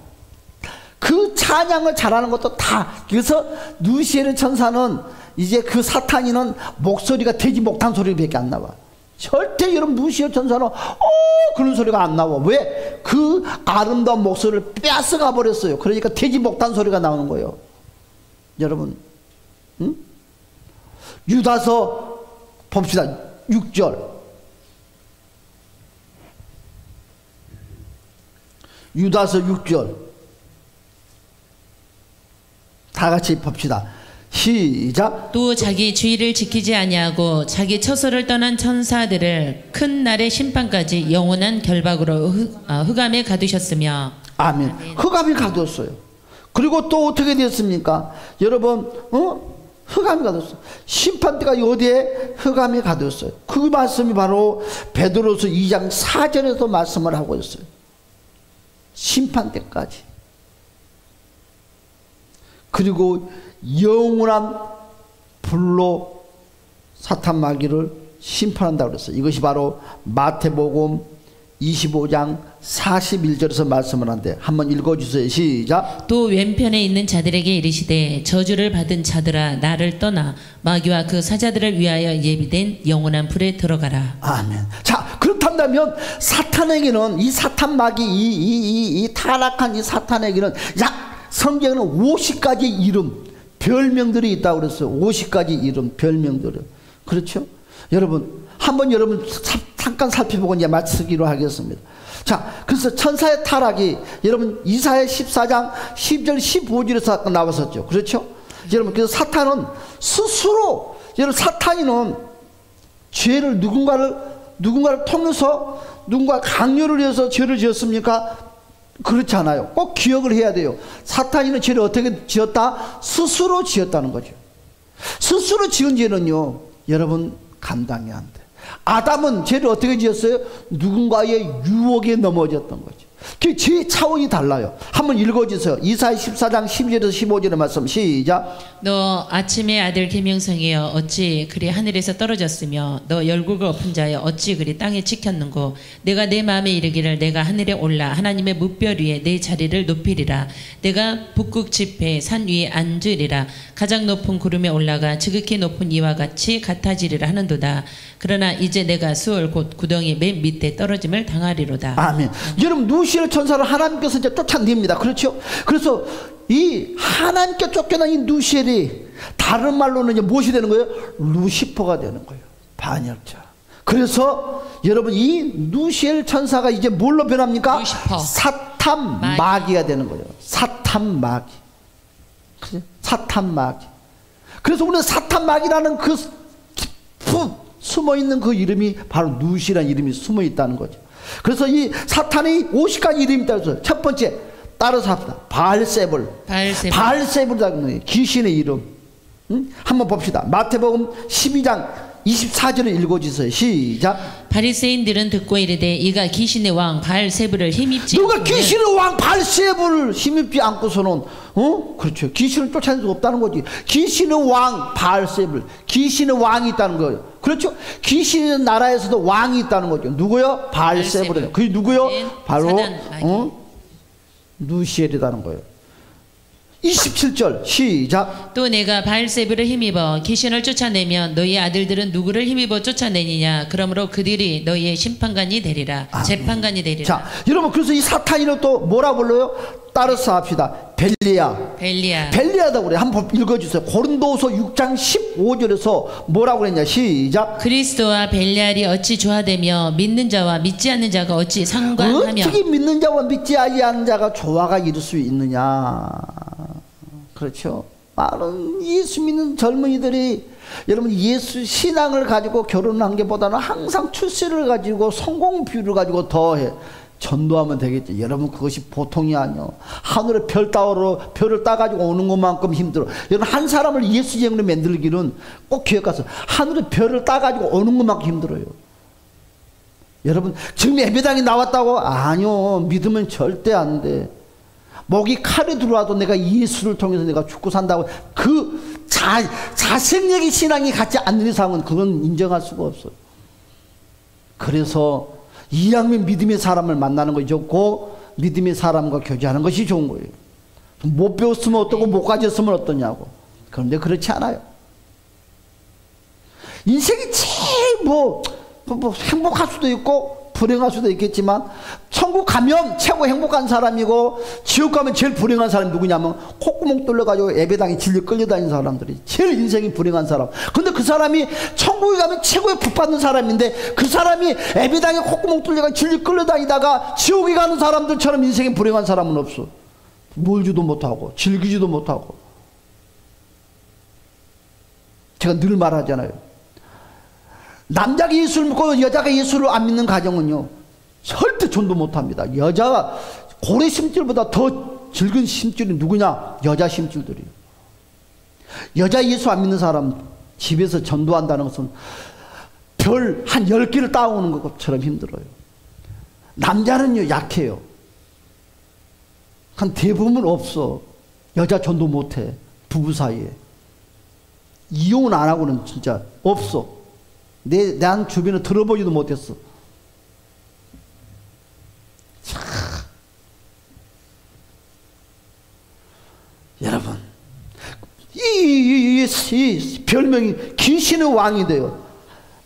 그 찬양을 잘하는 것도 다. 그래서 누시엘 천사는 이제 그 사탄이는 목소리가 돼지 목탄 소리밖에 안 나와. 절대 여러분 누시엘 천사는 그런 소리가 안 나와. 왜? 그 아름다운 목소리를 뺏어가 버렸어요. 그러니까 돼지 목탄 소리가 나오는 거예요. 여러분, 응? 유다서 봅시다. 6절. 유다서 6절. 다 같이 봅시다. 시작. 또 자기 주의를 지키지 아니하고 자기 처소를 떠난 천사들을 큰 날의 심판까지 영원한 결박으로 흑암에 가두셨으며. 아멘. 흑암에 가두었어요. 그리고 또 어떻게 됐습니까? 여러분, 흑암에 가두었어요. 심판 때가 어디에? 흑암에 가두었어요. 그 말씀이 바로 베드로서 2장 4절에서 말씀을 하고 있어요. 심판 때까지. 그리고 영원한 불로 사탄 마귀를 심판한다고 그랬어요. 이것이 바로 마태복음 25장 41절에서 말씀을 한데 한번 읽어주세요. 시작. 또 왼편에 있는 자들에게 이르시되 저주를 받은 자들아 나를 떠나 마귀와 그 사자들을 위하여 예비된 영원한 불에 들어가라. 아멘. 자, 그렇다면 사탄에게는 이 사탄 마귀 이 타락한 이 사탄에게는 성경에는 50가지 이름 별명들이 있다고 그랬어요. 50가지 이름 별명들이. 그렇죠? 여러분 한번 여러분 잠깐 살펴보고 이제 마치기로 하겠습니다. 자, 그래서 천사의 타락이 여러분 이사야 14장 10절 15절에서 나왔었죠. 그렇죠? 여러분 그래서 사탄은 스스로 여러분 사탄이는 죄를 누군가를 통해서 누군가 강요를 해서 죄를 지었습니까? 그렇지 않아요. 꼭 기억을 해야 돼요. 사탄이는 죄를 어떻게 지었다? 스스로 지었다는 거죠. 스스로 지은 죄는요 여러분 감당이 안 돼. 아담은 죄를 어떻게 지었어요? 누군가의 유혹에 넘어졌던 거죠. 그 죄의 차원이 달라요. 한번 읽어주세요. 이사야 14장 12절에서 15절의 말씀 시작. 너 아침의 아들 계명성이여 어찌 그리 하늘에서 떨어졌으며 너 열국을 엎은 자여 어찌 그리 땅에 찍혔는고 내가 내 마음에 이르기를 내가 하늘에 올라 하나님의 뭇별 위에 내 자리를 높이리라. 내가 북극 지폐 산 위에 앉으리라. 가장 높은 구름에 올라가 지극히 높은 이와 같이 같아지리라 하는도다. 그러나 이제 내가 수월 곧 구덩이 맨 밑에 떨어짐을 당하리로다. 아멘. 여러분 누시엘 천사를 하나님께서 이제 쫓아냅니다. 그렇죠? 그래서 이 하나님께 쫓겨난 이 누시엘이 다른 말로는 이제 무엇이 되는 거예요? 루시퍼가 되는 거예요. 반역자. 그래서 여러분 이 누시엘 천사가 이제 뭘로 변합니까? 루시퍼. 사탄 마귀가 되는 거예요. 사탄 마귀. 그죠? 사탄 마귀. 그래서 우리는 사탄 마귀라는 그 깊은 숨어있는 그 이름이 바로 누시라는 이름이 숨어있다는 거죠. 그래서 이 사탄이 50가지 이름이 있다고 했어요. 첫 번째 따라서 합시다. 바알세불. 바알세불이라는 거예요. 귀신의 이름. 한번 봅시다. 마태복음 12장 24절을 읽어주세요. 시작. 바리새인들은 듣고 이르되 이가 귀신의 왕 바알세불을 힘입지 누가 귀신의 왕 바알세불을 힘입지 않고서는 그렇죠. 귀신을 쫓아낼 수 없다는 거지. 귀신의 왕 바알세불, 귀신의 왕이 있다는 거예요. 그렇죠. 귀신의 나라에서도 왕이 있다는 거죠. 누구요? 바알세불이요. 그게 누구요? 바로 누시엘이라는 거예요. 27절 시작. 또 내가 바알세불을 힘입어 귀신을 쫓아내면 너희 아들들은 누구를 힘입어 쫓아내느냐. 그러므로 그들이 너희의 심판관이 되리라. 재판관이 되리라. 자, 여러분 그래서 이 사탄이는 또 뭐라 불러요? 따라서 합시다. 벨리아다고 그래. 한번 읽어주세요. 고린도서 6장 15절에서 뭐라고 그랬냐. 시작. 그리스도와 벨리알이 어찌 조화되며 믿는 자와 믿지 않는 자가 어찌 상관하며. 어떻게 믿는 자와 믿지 않는 자가 조화가 이룰 수 있느냐. 그렇죠. 많은 예수 믿는 젊은이들이 여러분 예수 신앙을 가지고 결혼한 게 보다는 항상 출세를 가지고 성공 비율을 가지고 더해 전도하면 되겠죠. 여러분 그것이 보통이 아니요. 하늘에 별을 따가지고 오는 것만큼 힘들어. 여러분 한 사람을 예수 제물로 만들기는 꼭 기억하세요. 하늘에 별을 따가지고 오는 것만큼 힘들어요. 여러분 지금 예배당에 나왔다고? 아니요. 믿으면 절대 안 돼. 목이 칼이 들어와도 내가 예수를 통해서 내가 죽고 산다고 그 자생력의 신앙이 갖지 않는 이상은 그건 인정할 수가 없어요. 그래서 이왕이면 믿음의 사람을 만나는 것이 좋고 믿음의 사람과 교제하는 것이 좋은 거예요. 못 배웠으면 어떠고 못 가졌으면 어떠냐고. 그런데 그렇지 않아요. 인생이 제일 뭐 행복할 수도 있고 불행할 수도 있겠지만 천국 가면 최고 행복한 사람이고 지옥 가면 제일 불행한 사람이 누구냐면 콧구멍 뚫려가지고 예배당에 질려 끌려다니는 사람들이 제일 인생이 불행한 사람. 근데 그 사람이 천국에 가면 최고의 복받는 사람인데 그 사람이 예배당에 콧구멍 뚫려가지고 질려 끌려다니다가 지옥에 가는 사람들처럼 인생이 불행한 사람은 없어. 놀지도 못하고 즐기지도 못하고. 제가 늘 말하잖아요. 남자가 예수를 믿고 여자가 예수를 안 믿는 가정은요 절대 전도 못합니다. 여자가 고래 심줄보다 더 즐거운 심줄이 누구냐? 여자 심줄들이에요. 여자 예수 안 믿는 사람 집에서 전도한다는 것은 별 한 10개를 따오는 것처럼 힘들어요. 남자는요 약해요. 한 대부분 없어. 여자 전도 못해. 부부 사이에 이혼 안 하고는 진짜 없어. 난 주변에 들어보지도 못했어. 자, 여러분, 이 별명이 귀신의 왕이 돼요.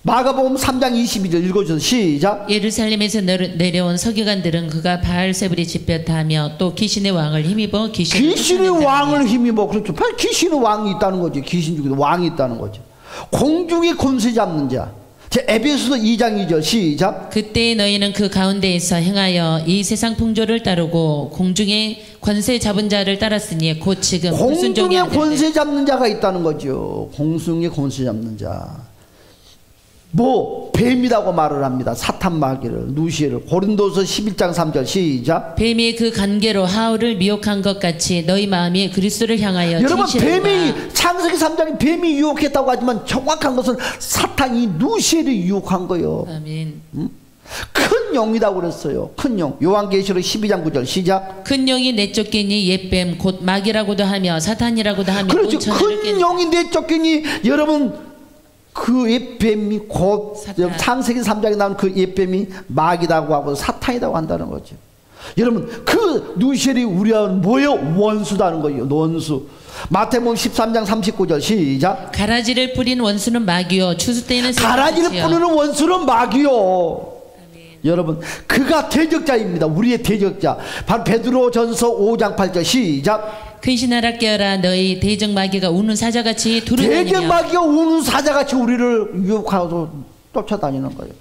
마가복음 3장 22절 읽어주세요. 시작. 예루살렘에서 내려온 서기관들은 그가 바알세불이 집혔다하며 또 귀신의 왕을 힘입어 귀신의 왕을 힘입어. 그렇죠. 귀신의 왕이 있다는 거지. 귀신 중에도 왕이 있다는 거죠. 공중의 권세 잡는 자. 에베소서 2장 2절 시작. 그때 너희는 그 가운데에서 행하여 이 세상 풍조를 따르고 공중의 권세 잡은 자를 따랐으니 곧 지금 공중의 권세 잡는 자가 있다는 거죠. 공중의 권세 잡는 자. 뭐 뱀이라고 말을 합니다. 사탄 마귀를 누시엘을. 고린도서 11장 3절 시작. 뱀이 그 간계로 하울을 미혹한 것 같이 너희 마음이 그리스도를 향하여 여러분 뱀이 창세기 3장에 뱀이 유혹했다고 하지만 정확한 것은 사탄이 누시엘이 유혹한 거예요. 아멘. 큰 영이라고 그랬어요. 큰 영. 요한계시록 12장 9절 시작. 큰 영이 내쫓기니 옛뱀 곧 마귀라고도 하며 사탄이라고도 하며 그렇죠. 큰 영이 내쫓기니 여러분 그 옛뱀이 곧 창세기 3장에 나온 그 옛뱀이 마귀라고 하고 사탄이라고 한다는 거죠. 여러분 그 누시엘이 우리와 뭐예요? 원수다는 거예요. 원수. 마태복음 13장 39절 시작. 가라지를 뿌린 원수는 마귀요 추수때에는 가라지를 뿌리는 원수는 마귀요. 여러분 그가 대적자입니다. 우리의 대적자. 바로 베드로전서 5장 8절 시작. 근신하라 깨어라 너희 대적 마귀가 우는 사자같이 두루다니며. 대적 마귀가 우는 사자같이 우리를 유혹하고 쫓아다니는 거예요.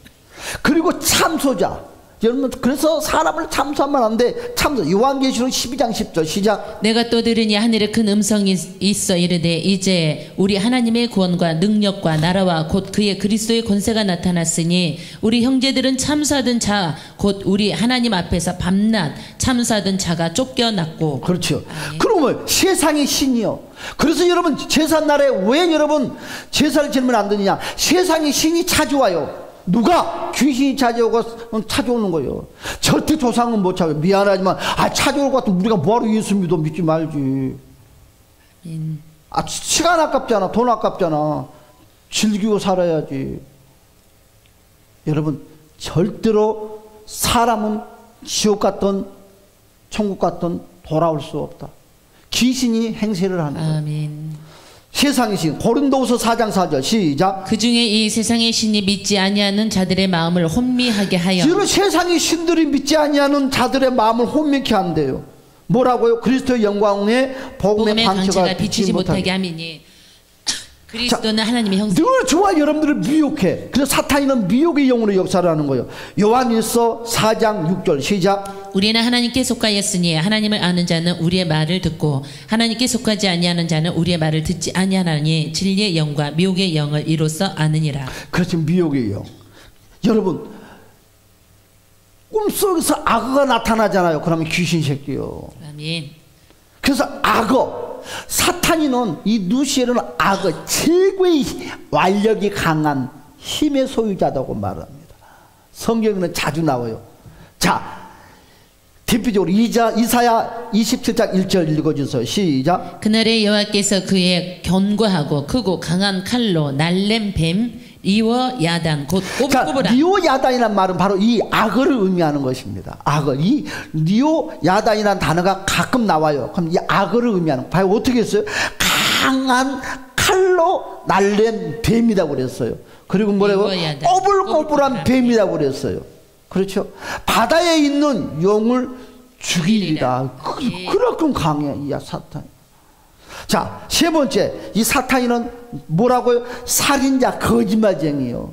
그리고 참소자. 여러분 그래서 사람을 참소하면 안 돼. 참소. 요한계시록 12장 10절 시작. 내가 또 들으니 하늘에 큰 음성이 있어 이르되 이제 우리 하나님의 구원과 능력과 나라와 곧 그의 그리스도의 권세가 나타났으니 우리 형제들은 참소하던 자 곧 우리 하나님 앞에서 밤낮 참소하던 자가 쫓겨났고. 그렇죠. 그러면 세상의 신이요. 그래서 여러분 제삿날에 왜 여러분 제사를 지내면 안 되느냐? 세상의 신이 찾아와요. 누가? 귀신이 찾아오는 거예요. 절대 조상은 못 찾아요. 미안하지만 찾아올 것 같으면 우리가 뭐하러 예수 믿지 말지. 시간 아깝잖아. 돈 아깝잖아. 즐기고 살아야지. 여러분 절대로 사람은 지옥 갔든 천국 갔든 돌아올 수 없다. 귀신이 행세를 하는 거예요. 아멘. 세상의 신. 고린도후서 4장 4절 시작. 그 중에 이 세상의 신이 믿지 아니하는 자들의 마음을 혼미하게 하여. 지금 세상의 신들이 믿지 아니하는 자들의 마음을 혼미케 한대요. 뭐라고요? 그리스도의 영광의 복음의 광채가 비치지 못하게 하미니. 그리스도는 하나님의 형상. 늘 저와 여러분들을 미혹해. 그래서 사탄이는 미혹의 영으로 역사를 하는 거예요. 요한일서 4장 6절 시작. 우리는 하나님께 속하였으니 하나님을 아는 자는 우리의 말을 듣고 하나님께 속하지 아니하는 자는 우리의 말을 듣지 아니하나니 진리의 영과 미혹의 영을 이로써 아느니라. 그렇지. 미혹의 영. 여러분 꿈속에서 악어가 나타나잖아요. 그러면 귀신 새끼요. 아멘. 그래서 악어. 사탄이는 이 누시엘은 악어 최고의 완력이 강한 힘의 소유자라고 말합니다. 성경에는 자주 나와요. 자, 대표적으로 이사야 27장 1절 읽어주세요. 시작. 그날에 여호와께서 그의 견고하고 크고 강한 칼로 날렘 뱀 이와 야단 곧 자, 꼬불꼬불한. 리오 야단이란 말은 바로 이 악을 의미하는 것입니다. 악을. 이 리오 야단이라는 단어가 가끔 나와요. 그럼 이 악을 의미하는. 봐요. 어떻게 했어요? 강한 칼로 날랜 뱀이라고 그랬어요. 그리고 뭐라고? 꼬불꼬불한 뱀이라고 그랬어요. 그렇죠? 바다에 있는 용을 죽이리라. 그만큼 강해 이 사탄. 자, 세 번째, 이 사탄이는 뭐라고요? 살인자, 거짓말쟁이요.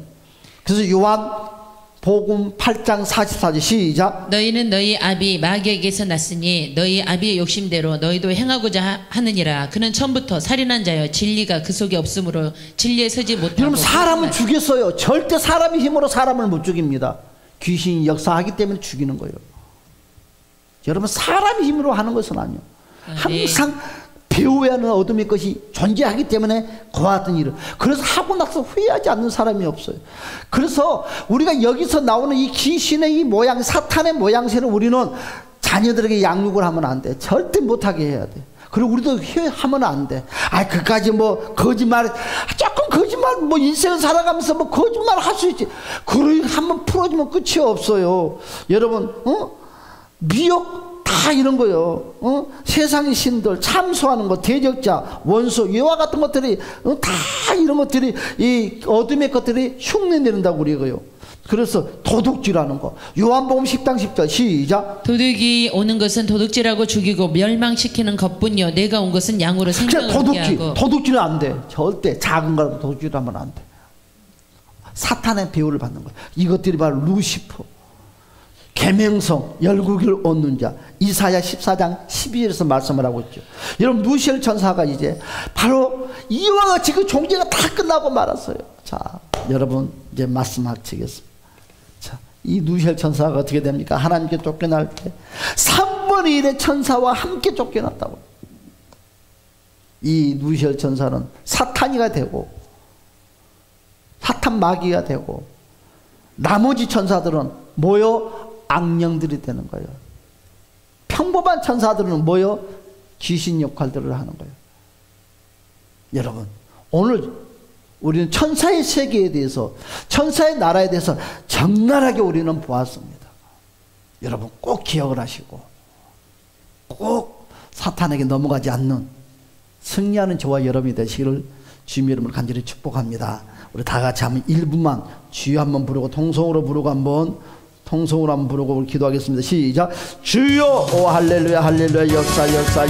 그래서 요한복음 8장 44절 시작. 너희는 너희 아비 마귀에게서 났으니 너희 아비의 욕심대로 너희도 행하고자 하느니라. 그는 처음부터 살인한 자여 진리가 그 속에 없으므로 진리에 서지 못하고. 여러분, 사람은 죽였어요. 절대 사람의 힘으로 사람을 못 죽입니다. 귀신이 역사하기 때문에 죽이는 거예요. 여러분, 사람의 힘으로 하는 것은 아니에요. 항상 배워야 하는 어둠의 것이 존재하기 때문에 고하던 일을. 그래서 하고 나서 후회하지 않는 사람이 없어요. 그래서 우리가 여기서 나오는 이 귀신의 이 모양, 사탄의 모양새를 우리는 자녀들에게 양육을 하면 안 돼. 절대 못하게 해야 돼. 그리고 우리도 하면 안 돼. 아, 그까지 뭐 거짓말, 조금 거짓말, 뭐 인생을 살아가면서 뭐 거짓말 할 수 있지. 그걸 한번 풀어주면 끝이 없어요. 여러분, 미역 다 이런 거요. 세상의 신들, 참소하는 것, 대적자, 원수, 이와 같은 것들이 다 이런 것들이 이 어둠의 것들이 흉내내는다고 그래요. 그래서 도둑질하는 거. 요한복음 10장 10절 시작. 도둑이 오는 것은 도둑질하고 죽이고 멸망시키는 것뿐이요 내가 온 것은 양으로 생명을 얻게 하고. 도둑질은 안 돼. 절대 작은 거라도 도둑질하면 안 돼. 사탄의 배후를 받는 거야. 이것들이 바로 루시퍼, 계명성, 열국을 얻는 자. 이사야 14장 12절에서 말씀을 하고 있죠. 여러분, 루시엘 천사가 이제 바로 이와 같이 그 종교가 다 끝나고 말았어요. 자, 여러분 이제 말씀하시겠습니다. 자, 이 루시엘 천사가 어떻게 됩니까? 하나님께 쫓겨날 때 3분의 1의 천사와 함께 쫓겨났다고. 이 루시엘 천사는 사탄이가 되고 사탄 마귀가 되고 나머지 천사들은 모여 악령들이 되는 거예요. 평범한 천사들은 모여 귀신 역할들을 하는 거예요. 여러분, 오늘 우리는 천사의 세계에 대해서, 천사의 나라에 대해서 적나라하게 우리는 보았습니다. 여러분 꼭 기억을 하시고 꼭 사탄에게 넘어가지 않는 승리하는 저와 여러분이 되시기를 주님의 이름으로 간절히 축복합니다. 우리 다 같이 한번 1분만 주여 한번 부르고 통성으로 부르고 한번 통성으로 한번 부르고 기도하겠습니다. 시작. 주여. 오 할렐루야 할렐루야. 역사